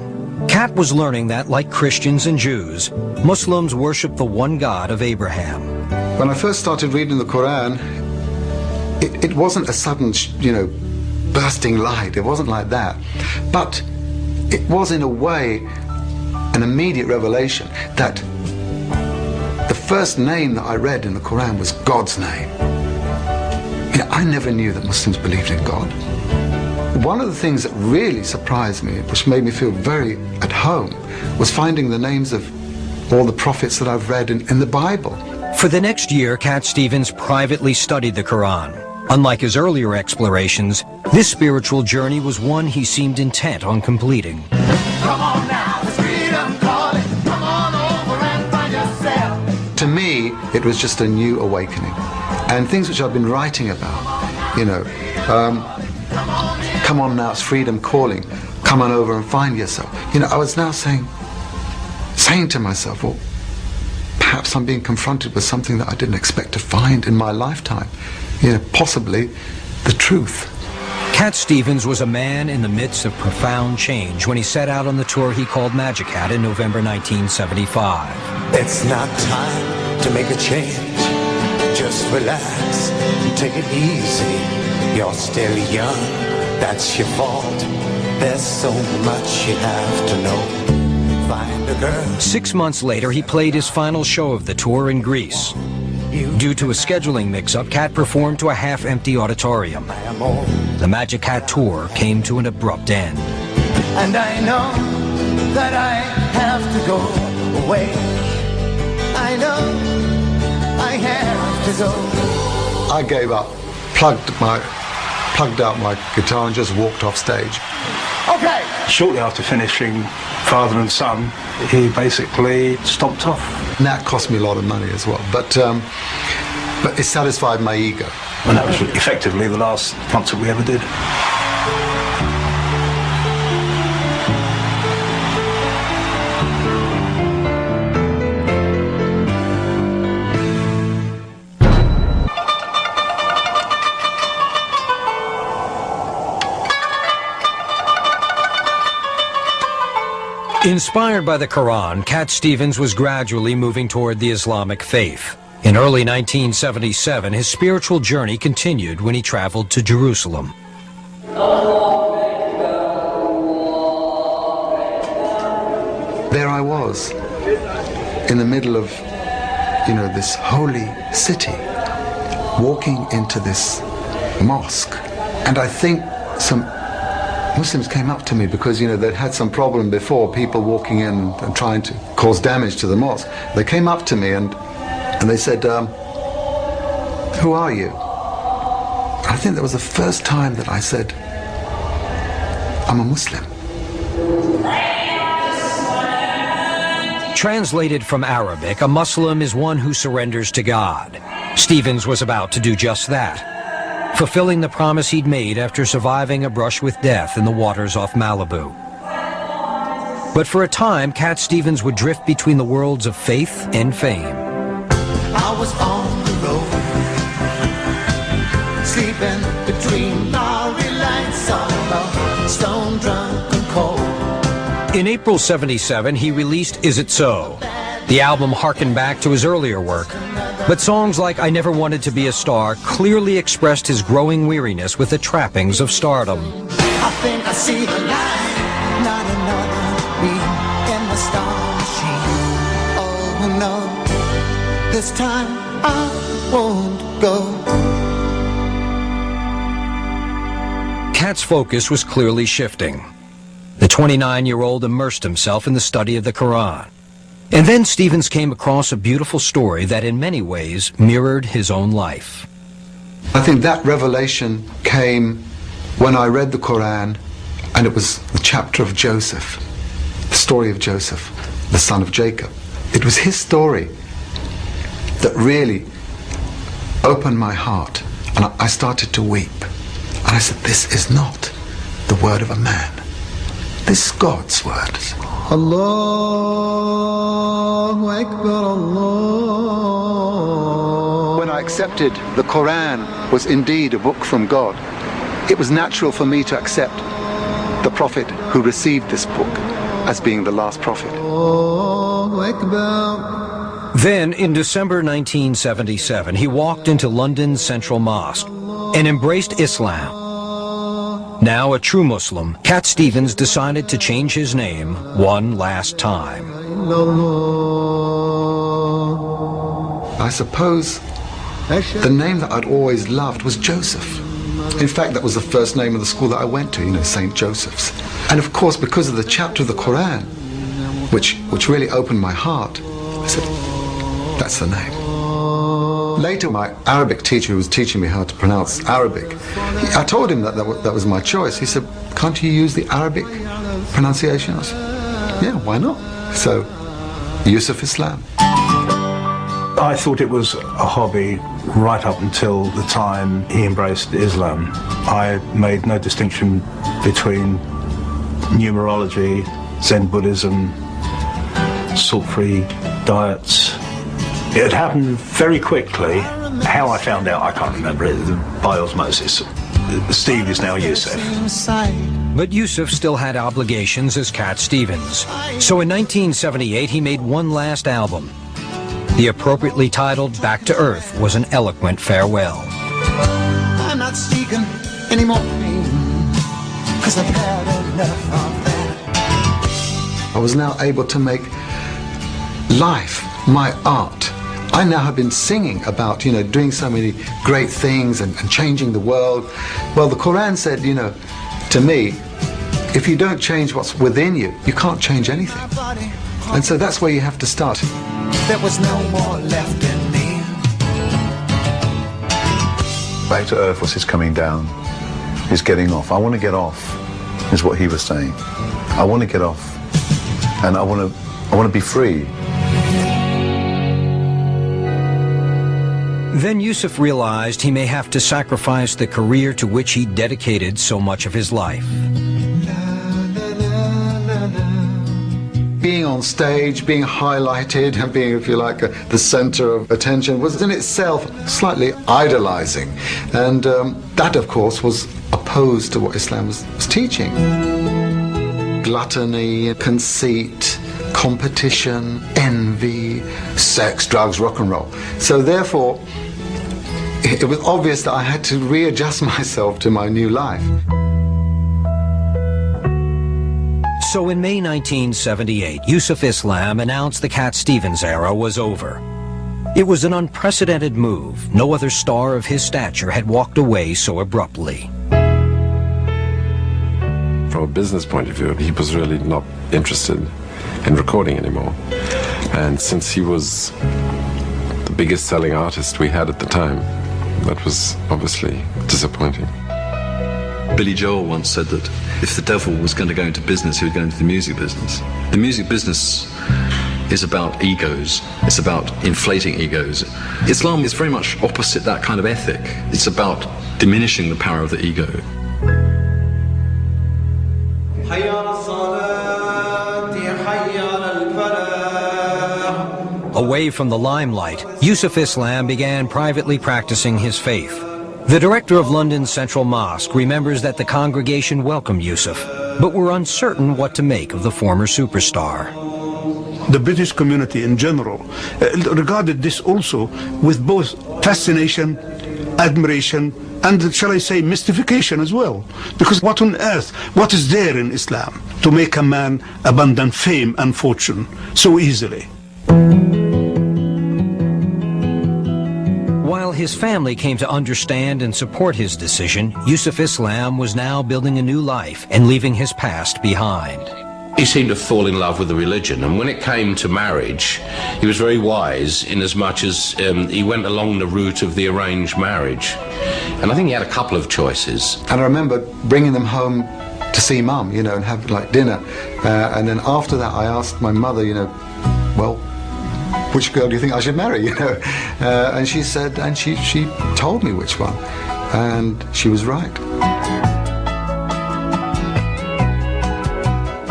Kat was learning that, like Christians and Jews, Muslims worship the one God of Abraham. When I first started reading the Quran, it wasn't a sudden, you know, bursting light. It wasn't like that. But it was, in a way, an immediate revelation that the first name that I read in the Quran was God's name. You know, I never knew that Muslims believed in God. One of the things that really surprised me, which made me feel very at home, was finding the names of all the prophets that I've read in the Bible. For the next year, Cat Stevens privately studied the Quran. Unlike his earlier explorations, this spiritual journey was one he seemed intent on completing. Come on now, it's freedom calling. Come on over and find yourself. To me, it was just a new awakening. And things which I've been writing about, you know, come on now, it's freedom calling. Come on over and find yourself. You know, I was now saying to myself, well, perhaps I'm being confronted with something that I didn't expect to find in my lifetime. You know, possibly the truth. Cat Stevens was a man in the midst of profound change when he set out on the tour he called Magic Hat in November 1975. It's not time to make a change. Just relax and take it easy. You're still young, that's your fault. There's so much you have to know. Find a girl. 6 months later, he played his final show of the tour in Greece. Due to a scheduling mix-up, Cat performed to a half-empty auditorium. The Magic Hat tour came to an abrupt end. And I know that I have to go away. I know I have to go. I gave up, plugged out my guitar and just walked off stage. Okay. Shortly after finishing Father and Son, he basically stopped off. And that cost me a lot of money as well, but it satisfied my ego. And that was effectively the last concert we ever did. Inspired by the Quran, Cat Stevens was gradually moving toward the Islamic faith. In early 1977, his spiritual journey continued when he traveled to Jerusalem. There I was, in the middle of, you know, this holy city, walking into this mosque. And I think some Muslims came up to me because, you know, they'd had some problem before, people walking in and trying to cause damage to the mosque. They came up to me and they said, who are you? I think that was the first time that I said, I'm a Muslim. Translated from Arabic, a Muslim is one who surrenders to God. Stevens was about to do just that, fulfilling the promise he'd made after surviving a brush with death in the waters off Malibu. But for a time, Cat Stevens would drift between the worlds of faith and fame. I was on the road, sleeping between lorry lights on a stone drunk and cold. In April '77, he released Is It So? The album harkened back to his earlier work, But songs like I Never Wanted to Be a Star clearly expressed his growing weariness with the trappings of stardom. I think I see the light, not another beat in the star machine. Oh no, this time I won't go. Cat's focus was clearly shifting. The 29-year-old immersed himself in the study of the Quran. And then Stevens came across a beautiful story that in many ways mirrored his own life. I think that revelation came when I read the Quran, and it was the chapter of Joseph, the story of Joseph, the son of Jacob. It was his story that really opened my heart, and I started to weep. And I said, this is not the word of a man. This is God's word. Allahu Akbar, Allah. When I accepted the Quran was indeed a book from God, it was natural for me to accept the prophet who received this book as being the last prophet. Allahu Akbar. Then, in December 1977, he walked into London's Central Mosque and embraced Islam. Now a true Muslim, Cat Stevens decided to change his name one last time. I suppose the name that I'd always loved was Joseph. In fact, that was the first name of the school that I went to, St. Joseph's. And of course, because of the chapter of the Quran, which really opened my heart, I said, that's the name. Later, my Arabic teacher who was teaching me how to pronounce Arabic, I told him that was my choice. He said, can't you use the Arabic pronunciation? I said, yeah, why not? So, Yusuf Islam. I thought it was a hobby right up until the time he embraced Islam. I made no distinction between numerology, Zen Buddhism, salt-free diets. It happened very quickly. How I found out, I can't remember it, by osmosis. Steve is now Yusuf. But Yusuf still had obligations as Cat Stevens. So in 1978, he made one last album. The appropriately titled Back to Earth was an eloquent farewell. I'm not seeking any more pain, 'cause I've had enough of that. I was now able to make life my art. I now have been singing about, doing so many great things and changing the world. Well, the Quran said, to me, if you don't change what's within you, you can't change anything. And so that's where you have to start. There was no more left in me. Back to earth was his coming down, his getting off. I want to get off, is what he was saying. I want to get off, and I want to be free. Then Yusuf realized he may have to sacrifice the career to which he dedicated so much of his life. Being on stage, being highlighted, and being, if you like, the center of attention was in itself slightly idolizing. And that, of course, was opposed to what Islam was teaching. Gluttony, conceit, competition, envy, sex, drugs, rock and roll. So therefore, it was obvious that I had to readjust myself to my new life. So in May 1978, Yusuf Islam announced the Cat Stevens era was over. It was an unprecedented move. No other star of his stature had walked away so abruptly. From a business point of view, he was really not interested in recording anymore. And since he was the biggest selling artist we had at the time, that was obviously disappointing. Billy Joel once said that if the devil was going to go into business, he would go into the music business. The music business is about egos. It's about inflating egos. Islam is very much opposite that kind of ethic. It's about diminishing the power of the ego. Away from the limelight, Yusuf Islam began privately practicing his faith. The director of London's Central Mosque remembers that the congregation welcomed Yusuf, but were uncertain what to make of the former superstar. the British community in general regarded this also with both fascination, admiration, and, shall I say, mystification as well. Because what on earth, what is there in Islam to make a man abandon fame and fortune so easily? While his family came to understand and support his decision, Yusuf Islam was now building a new life and leaving his past behind. He seemed to fall in love with the religion, and when it came to marriage, he was very wise in as much as he went along the route of the arranged marriage. And I think he had a couple of choices. And I remember bringing them home to see Mum, you know, and have like dinner. And then after that, I asked my mother, you know, well, which girl do you think I should marry, you know? And she said, and she told me which one. And she was right.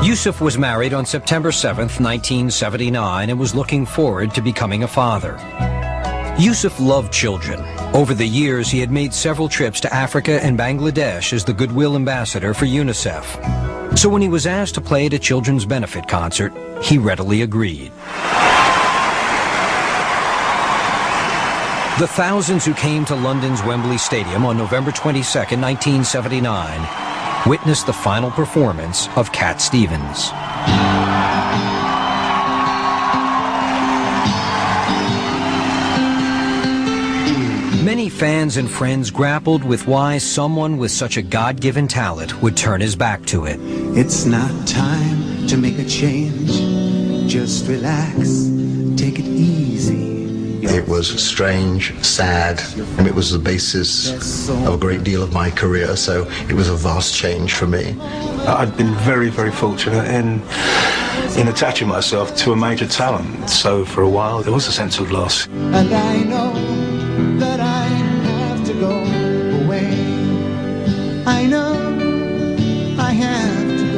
Yusuf was married on September 7th, 1979, and was looking forward to becoming a father. Yusuf loved children. Over the years, he had made several trips to Africa and Bangladesh as the Goodwill Ambassador for UNICEF. So when he was asked to play at a children's benefit concert, he readily agreed. The thousands who came to London's Wembley Stadium on November 22nd, 1979, witnessed the final performance of Cat Stevens. Many fans and friends grappled with why someone with such a God-given talent would turn his back to it. It's not time to make a change. Just relax, take it easy. It was strange, sad, and it was the basis of a great deal of my career, so it was a vast change for me. I'd been very, very fortunate in attaching myself to a major talent, so for a while there was a sense of loss. And I know that I have to go away. I know I have to go.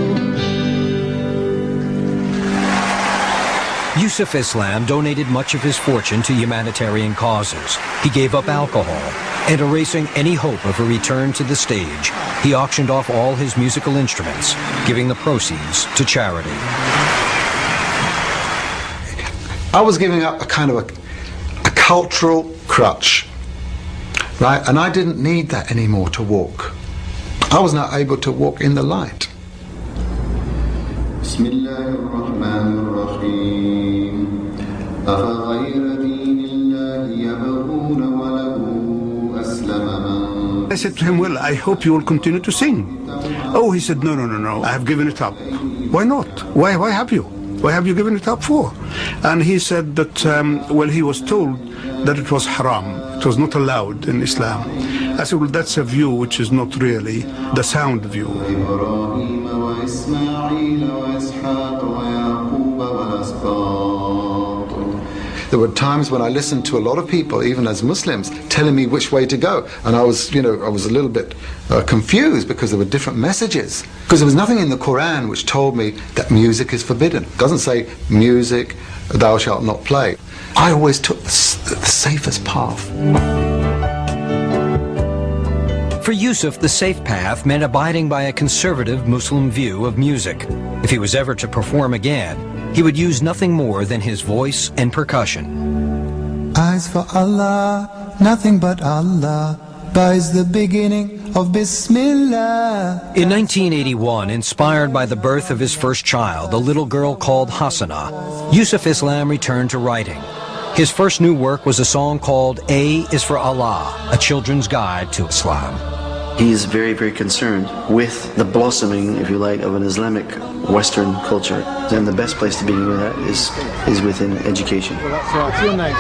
Yusuf Islam donated much of his fortune to humanitarian causes. He gave up alcohol, and erasing any hope of a return to the stage, he auctioned off all his musical instruments, giving the proceeds to charity. I was giving up a kind of a cultural crutch, right? And I didn't need that anymore to walk. I was now able to walk in the light. I said to him, well, I hope you will continue to sing. Oh, he said, no, I have given it up. Why not? Why have you? Why have you given it up for? And he said that, well, he was told that it was haram. It was not allowed in Islam. I said, well, that's a view which is not really the sound view. There were times when I listened to a lot of people, even as Muslims, telling me which way to go. And I was, you know, I was a little bit confused because there were different messages. Because there was nothing in the Quran which told me that music is forbidden. It doesn't say, music, thou shalt not play. I always took the safest path. For Yusuf, the safe path meant abiding by a conservative Muslim view of music. If he was ever to perform again, he would use nothing more than his voice and percussion. Eyes for Allah, nothing but Allah. Ba is the beginning of Bismillah. In 1981, inspired by the birth of his first child, a little girl called Hassana, Yusuf Islam returned to writing. His first new work was a song called A is for Allah, a children's guide to Islam. He is very, very concerned with the blossoming, if you like, of an Islamic Western culture. And the best place to begin with that is within education. Well, that's right. What's your name?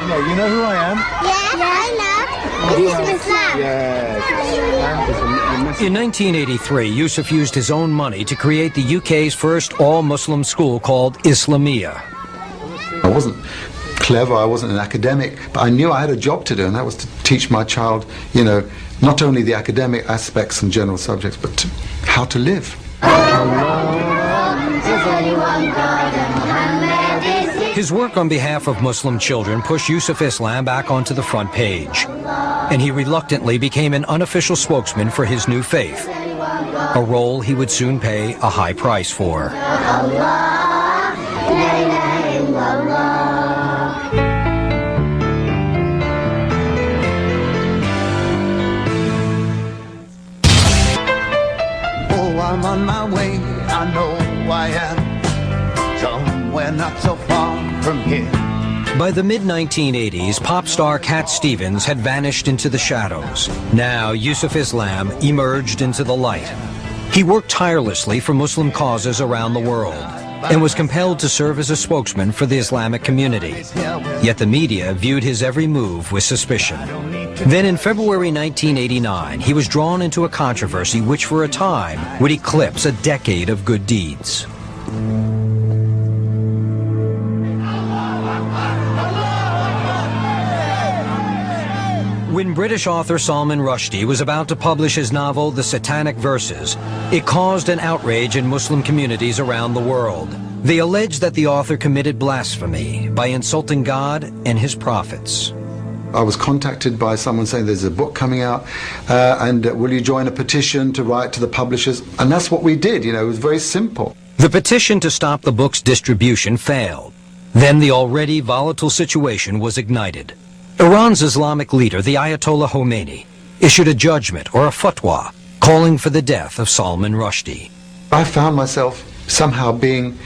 No, you know who I am? Yeah, I know. Yusuf Islam. Yes. In 1983, Yusuf used his own money to create the UK's first all-Muslim school called Islamia. I wasn't clever, I wasn't an academic, but I knew I had a job to do, and that was to teach my child, you know, not only the academic aspects and general subjects, but how to live. His work on behalf of Muslim children pushed Yusuf Islam back onto the front page, and he reluctantly became an unofficial spokesman for his new faith. a role he would soon pay a high price for. Oh, I'm on my way, I know I am, somewhere not so far from here. By the mid-1980s, pop star Cat Stevens had vanished into the shadows. Now, s.a.s. emerged into the light. He worked tirelessly for Muslim causes around the world and was compelled to serve as a spokesman for the Islamic community. Yet the media viewed his every move with suspicion. Then in February 1989, he was drawn into a controversy which for a time would eclipse a decade of good deeds. When British author Salman Rushdie was about to publish his novel, The Satanic Verses, it caused an outrage in Muslim communities around the world. They alleged that the author committed blasphemy by insulting God and his prophets. I was contacted by someone saying there's a book coming out and will you join a petition to write to the publishers? And that's what we did, it was very simple. The petition to stop the book's distribution failed. Then the already volatile situation was ignited. Iran's Islamic leader, the Ayatollah Khomeini, issued a judgment or a fatwa calling for the death of Salman Rushdie. I found myself somehow being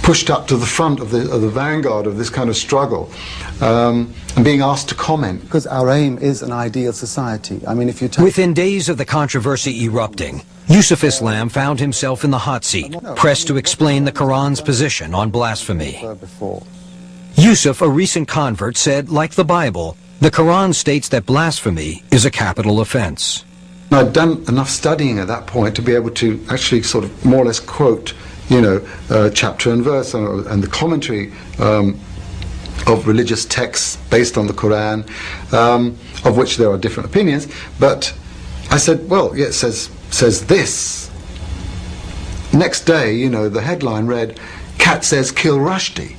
pushed up to the front of the vanguard of this kind of struggle and being asked to comment. Because our aim is an ideal society. I mean, if you Within days of the controversy erupting, s.a.s. found himself in the hot seat, pressed to explain the Quran's position on blasphemy. Yusuf, a recent convert, said, like the Bible, the Quran states that blasphemy is a capital offense. I'd done enough studying at that point to be able to actually sort of more or less quote, chapter and verse and the commentary of religious texts based on the Quran, of which there are different opinions. But I said, well, yeah, it says this. Next day, the headline read, "Cat says kill Rushdie."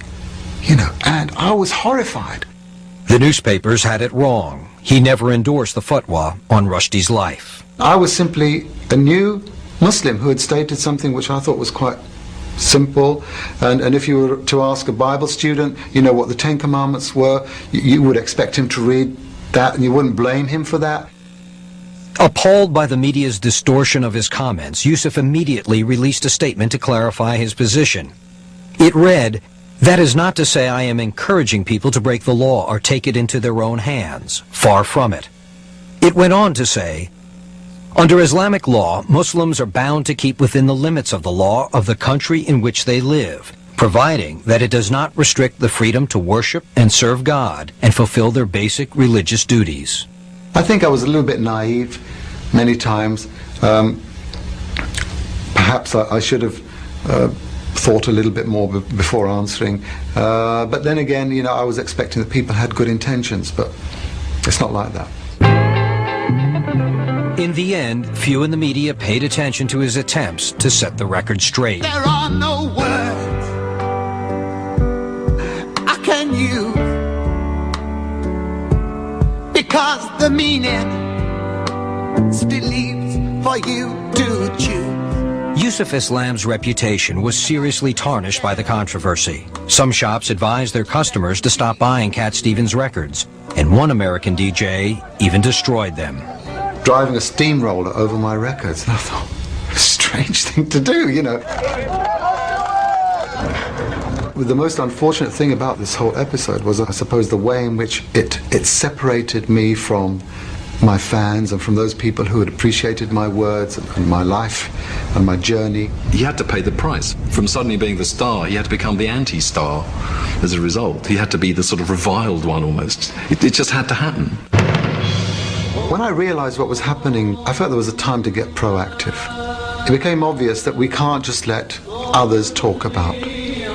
And I was horrified. The newspapers had it wrong. He never endorsed the fatwa on Rushdie's life. I was simply a new Muslim who had stated something which I thought was quite simple. And if you were to ask a Bible student, what the Ten Commandments were, you would expect him to read that and you wouldn't blame him for that. Appalled by the media's distortion of his comments, Yusuf immediately released a statement to clarify his position. It read, "That is not to say I am encouraging people to break the law or take it into their own hands. Far from it." It went on to say, "Under Islamic law, Muslims are bound to keep within the limits of the law of the country in which they live, providing that it does not restrict the freedom to worship and serve God and fulfill their basic religious duties." I think I was a little bit naive many times. Perhaps I should have thought a little bit more before answering. But then again, I was expecting that people had good intentions, but it's not like that. In the end, few in the media paid attention to his attempts to set the record straight. There are no words I can use, because the meaning still leaves for you to choose. s.a.s. reputation was seriously tarnished by the controversy. Some shops advised their customers to stop buying Cat Stevens records, and one American DJ even destroyed them. Driving a steamroller over my records, and I thought, a strange thing to do, The most unfortunate thing about this whole episode was, I suppose, the way in which it separated me from my fans and from those people who had appreciated my words and my life and my journey. He had to pay the price. From suddenly being the star, he had to become the anti-star as a result. He had to be the sort of reviled one almost. It just had to happen. When I realized what was happening, I felt there was a time to get proactive. It became obvious that we can't just let others talk about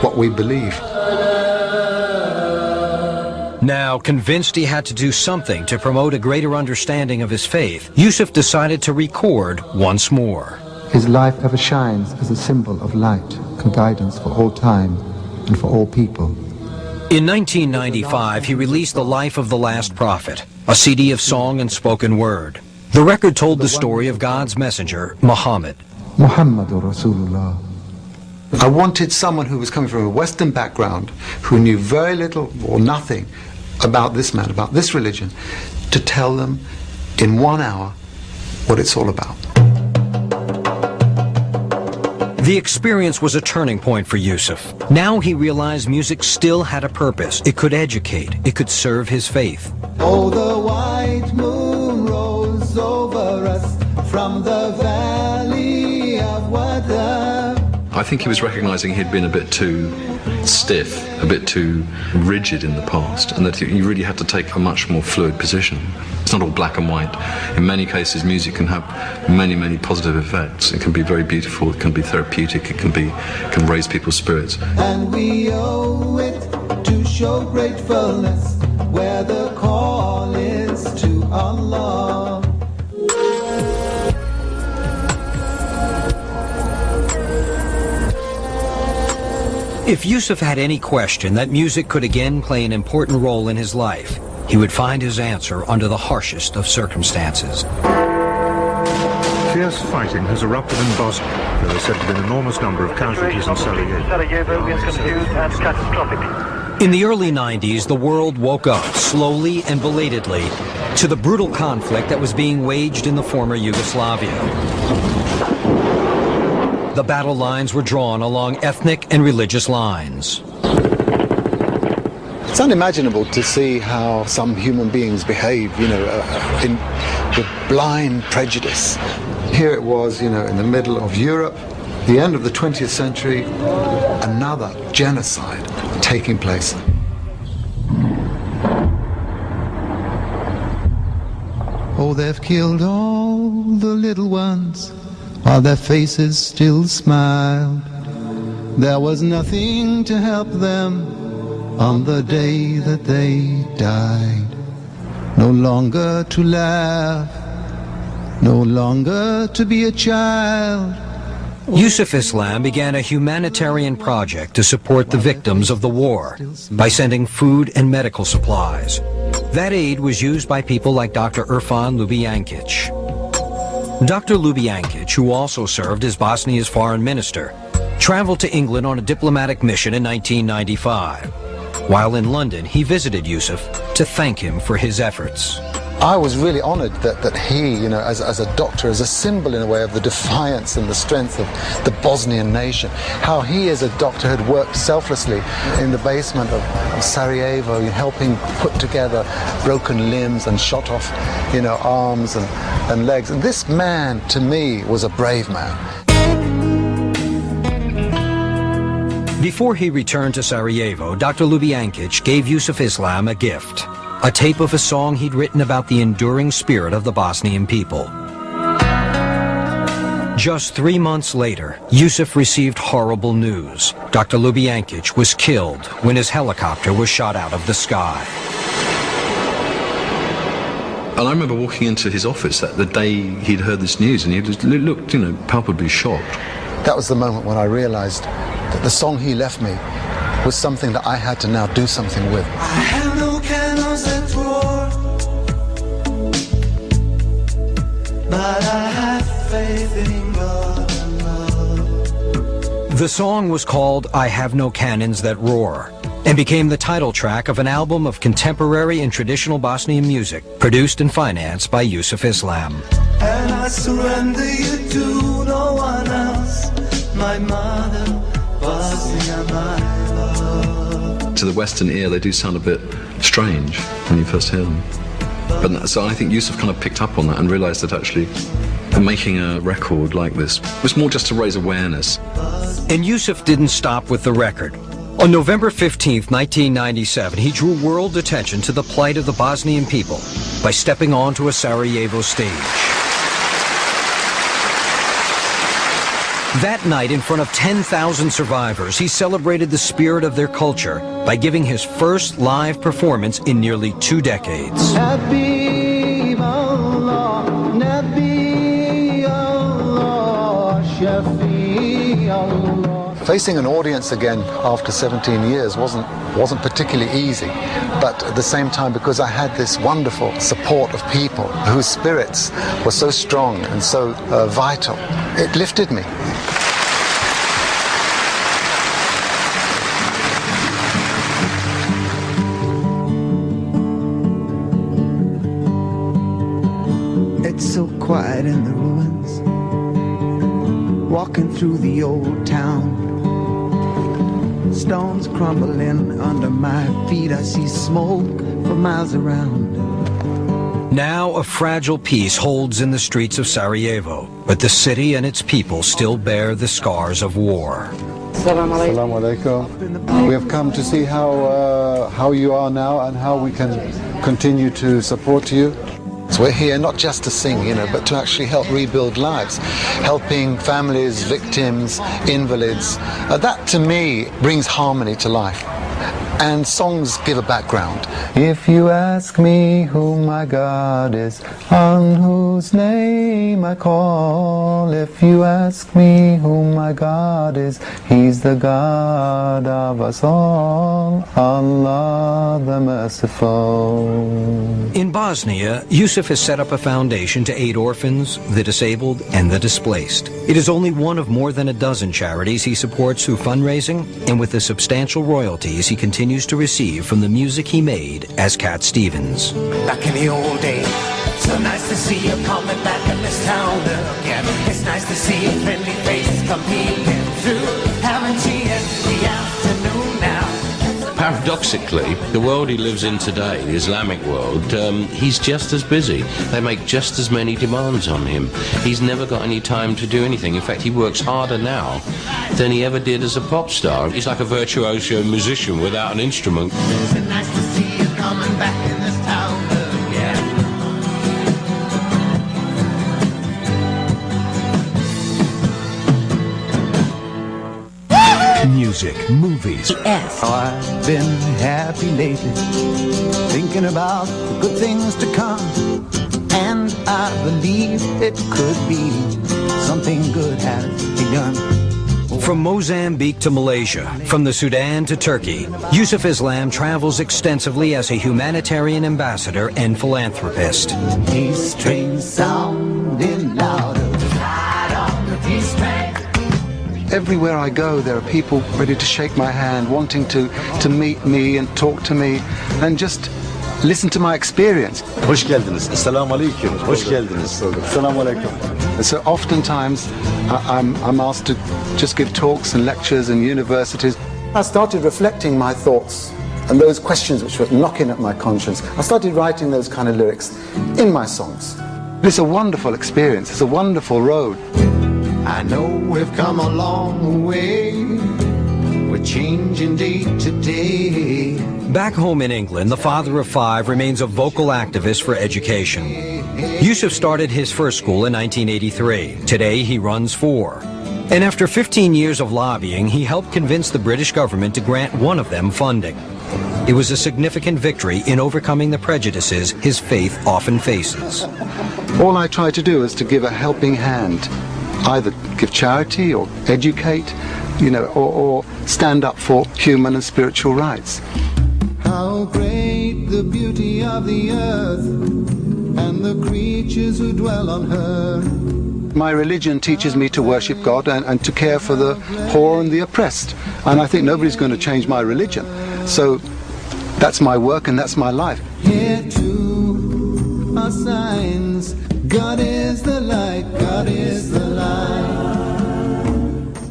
what we believe. Now, convinced he had to do something to promote a greater understanding of his faith, Yusuf decided to record once more. His life ever shines as a symbol of light and guidance for all time and for all people. In 1995, he released The Life of the Last Prophet, a CD of song and spoken word. The record told the story of God's messenger, Muhammad. Muhammadur Rasulullah. I wanted someone who was coming from a Western background, who knew very little or nothing about this man, about this religion, to tell them in 1 hour what it's all about. The experience was a turning point for Yusuf. Now he realized music still had a purpose. It could educate. It could serve his faith. Oh, the white moon rose over us from the valley of Wada. I think he was recognizing he'd been a bit too stiff, a bit too rigid in the past, and that you really had to take a much more fluid position. It's not all black and white. In many cases, music can have many, many positive effects. It can be very beautiful, it can be therapeutic, it can raise people's spirits. And we owe it to show gratefulness where the call is to Allah. If Yusuf had any question that music could again play an important role in his life, he would find his answer under the harshest of circumstances. Fierce fighting has erupted in Bosnia. There are said to be an enormous number of casualties in Sarajevo. In the early 90s, the world woke up, slowly and belatedly, to the brutal conflict that was being waged in the former Yugoslavia. The battle lines were drawn along ethnic and religious lines. It's unimaginable to see how some human beings behave, with blind prejudice. Here it was, in the middle of Europe, the end of the 20th century, another genocide taking place. Oh, they've killed all the little ones while their faces still smiled. There was nothing to help them on the day that they died. No longer to laugh, no longer to be a child. Yusuf Islam began a humanitarian project to support the victims of the war by sending food and medical supplies. That aid was used by people like Dr. Irfan Ljubijankić. Dr. Ljubijankić, who also served as Bosnia's foreign minister, traveled to England on a diplomatic mission in 1995. While in London, he visited Yusuf to thank him for his efforts. I was really honored that he, as a doctor, as a symbol in a way of the defiance and the strength of the Bosnian nation, how he as a doctor had worked selflessly in the basement of Sarajevo, helping put together broken limbs and shot off, arms and legs. And this man, to me, was a brave man. Before he returned to Sarajevo, Dr. Ljubijankić gave Yusuf Islam a gift, a tape of a song he'd written about the enduring spirit of the Bosnian people. Just 3 months later, Yusuf received horrible news. Dr. Ljubijankić was killed when his helicopter was shot out of the sky. And I remember walking into his office the day he'd heard this news, and he looked, palpably shocked. That was the moment when I realized that the song he left me was something that I had to now do something with. I have no cannons that roar, but I have faith in God and love. The song was called I Have No Cannons That Roar, and became the title track of an album of contemporary and traditional Bosnian music, produced and financed by Yusuf Islam. And I surrender you to no one else, my mother, Bosnia, my love. To the Western ear, they do sound a bit strange when you first hear them. But so I think Yusuf kind of picked up on that and realized that actually making a record like this was more just to raise awareness. And Yusuf didn't stop with the record. On November 15, 1997, he drew world attention to the plight of the Bosnian people by stepping onto a Sarajevo stage. That night, in front of 10,000 survivors, he celebrated the spirit of their culture by giving his first live performance in nearly 2 decades. Habib Allah, Nabi Allah, Shafi Allah. Facing an audience again after 17 years wasn't particularly easy, but at the same time, because I had this wonderful support of people whose spirits were so strong and so vital, it lifted me. It's so quiet in the ruins, walking through the old town. Stones crumbling under my feet, I see smoke for miles around. Now a fragile peace holds in the streets of Sarajevo, but the city and its people still bear the scars of war. Assalamu alaikum. We have come to see how you are now and how we can continue to support you. So we're here not just to sing, but to actually help rebuild lives, helping families, victims, invalids. That to me brings harmony to life. And songs give a background. If you ask me who my God is, on whose name I call, if you ask me who my God is, He's the God of us all, Allah the Merciful. In Bosnia, Yusuf has set up a foundation to aid orphans, the disabled, and the displaced. It is only one of more than a dozen charities he supports through fundraising, and with the substantial royalties he continues to receive from the music he made as Cat Stevens. Back in the old days, so nice to see you coming back in this town again. It's nice to see your friendly faces come peeking through. Haven't you yet the afternoon now? Paradoxically, the world he lives in today, the Islamic world, he's just as busy. They make just as many demands on him. He's never got any time to do anything. In fact, he works harder now than he ever did as a pop star. He's like a virtuoso musician without an instrument. It's nice to see you coming back in this town again. Music, movies. I've been happy lately, thinking about the good things to come, and I believe it could be something good has begun. From Mozambique to Malaysia, from the Sudan to Turkey, Yusuf Islam travels extensively as a humanitarian ambassador and philanthropist. Peace train sounding louder, ride on the peace train. Everywhere I go, there are people ready to shake my hand, wanting to meet me and talk to me and just listen to my experience. Hoş geldiniz. Esselamu aleyküm. Hoş geldiniz. Esselamu aleyküm. And so oftentimes I'm asked to just give talks and lectures in universities. I started reflecting my thoughts and those questions which were knocking at my conscience. I started writing those kind of lyrics in my songs. It's a wonderful experience. It's a wonderful road. I know we've come a long way. We're changing day to day. Back home in England, the father of five remains a vocal activist for education. Yusuf started his first school in 1983. Today, he runs 4. And after 15 years of lobbying, he helped convince the British government to grant one of them funding. It was a significant victory in overcoming the prejudices his faith often faces. All I try to do is to give a helping hand. Either give charity or educate, or stand up for human and spiritual rights. How great the beauty of the earth and the creatures who dwell on her. My religion teaches me to worship God and to care for the poor and the oppressed. And I think nobody's going to change my religion. So that's my work and that's my life. Here too are signs. God is the light, God is the light.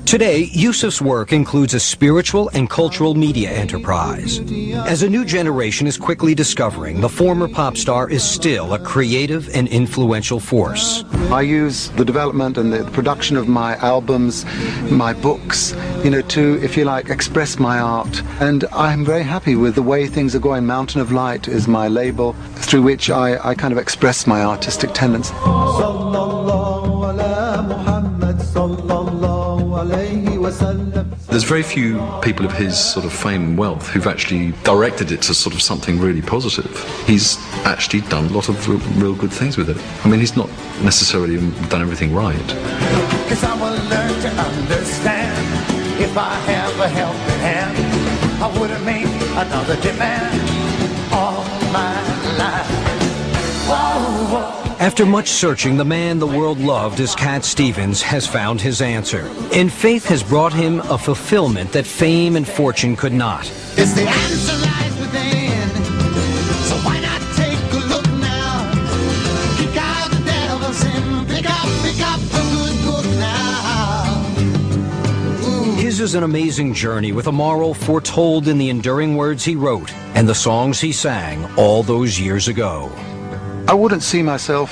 Today, Yusuf's work includes a spiritual and cultural media enterprise. As a new generation is quickly discovering, the former pop star is still a creative and influential force. I use the development and the production of my albums, my books, to, if you like, express my art. And I'm very happy with the way things are going. Mountain of Light is my label through which I kind of express my artistic tendencies. Sallallahu ala Muhammad sallallahu alayhi wa sallam. There's very few people of his sort of fame and wealth who've actually directed it to sort of something really positive. He's actually done a lot of real good things with it. I mean, he's not necessarily done everything right. 'Cause I will learn to understand. If I have a helping hand, I wouldn't make another demand all my life. Whoa, whoa. After much searching, the man the world loved as Cat Stevens has found his answer. And faith has brought him a fulfillment that fame and fortune could not. It's the answer lies within. So why not take a look now? Kick out the devil's in. Pick up the good book now. His is an amazing journey with a moral foretold in the enduring words he wrote and the songs he sang all those years ago. I wouldn't see myself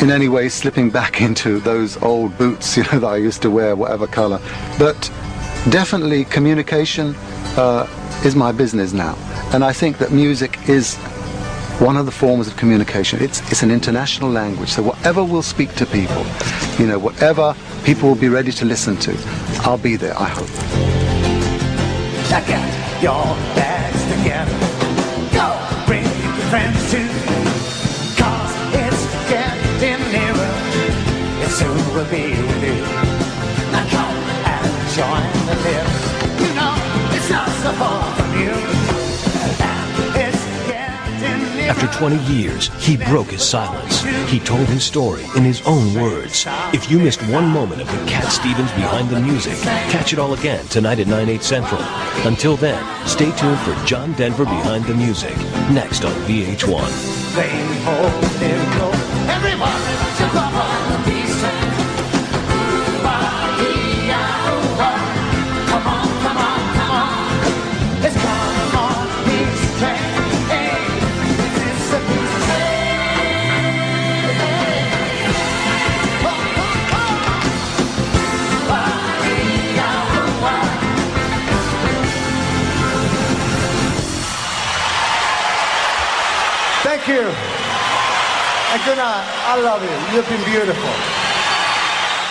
in any way slipping back into those old boots, that I used to wear, whatever color. But definitely communication is my business now. And I think that music is one of the forms of communication. It's an international language. So whatever will speak to people, whatever people will be ready to listen to, I'll be there, I hope. Now get your bags together. Go bring your friends too. Soon we'll be with you. Now come and join the live. It's not so far from you. After 20 years, he broke his silence. He told his story in his own words. If you missed one moment of the Cat Stevens Behind the Music, catch it all again tonight at 9/8 Central. Until then, stay tuned for John Denver Behind the Music, next on VH1. Everyone, jump up on the piece. Come on, come on, come on. Let's come on, peace train. Hey, it's a peace train. Oh, oh, oh. Thank you. And good night. I love you. You've been beautiful.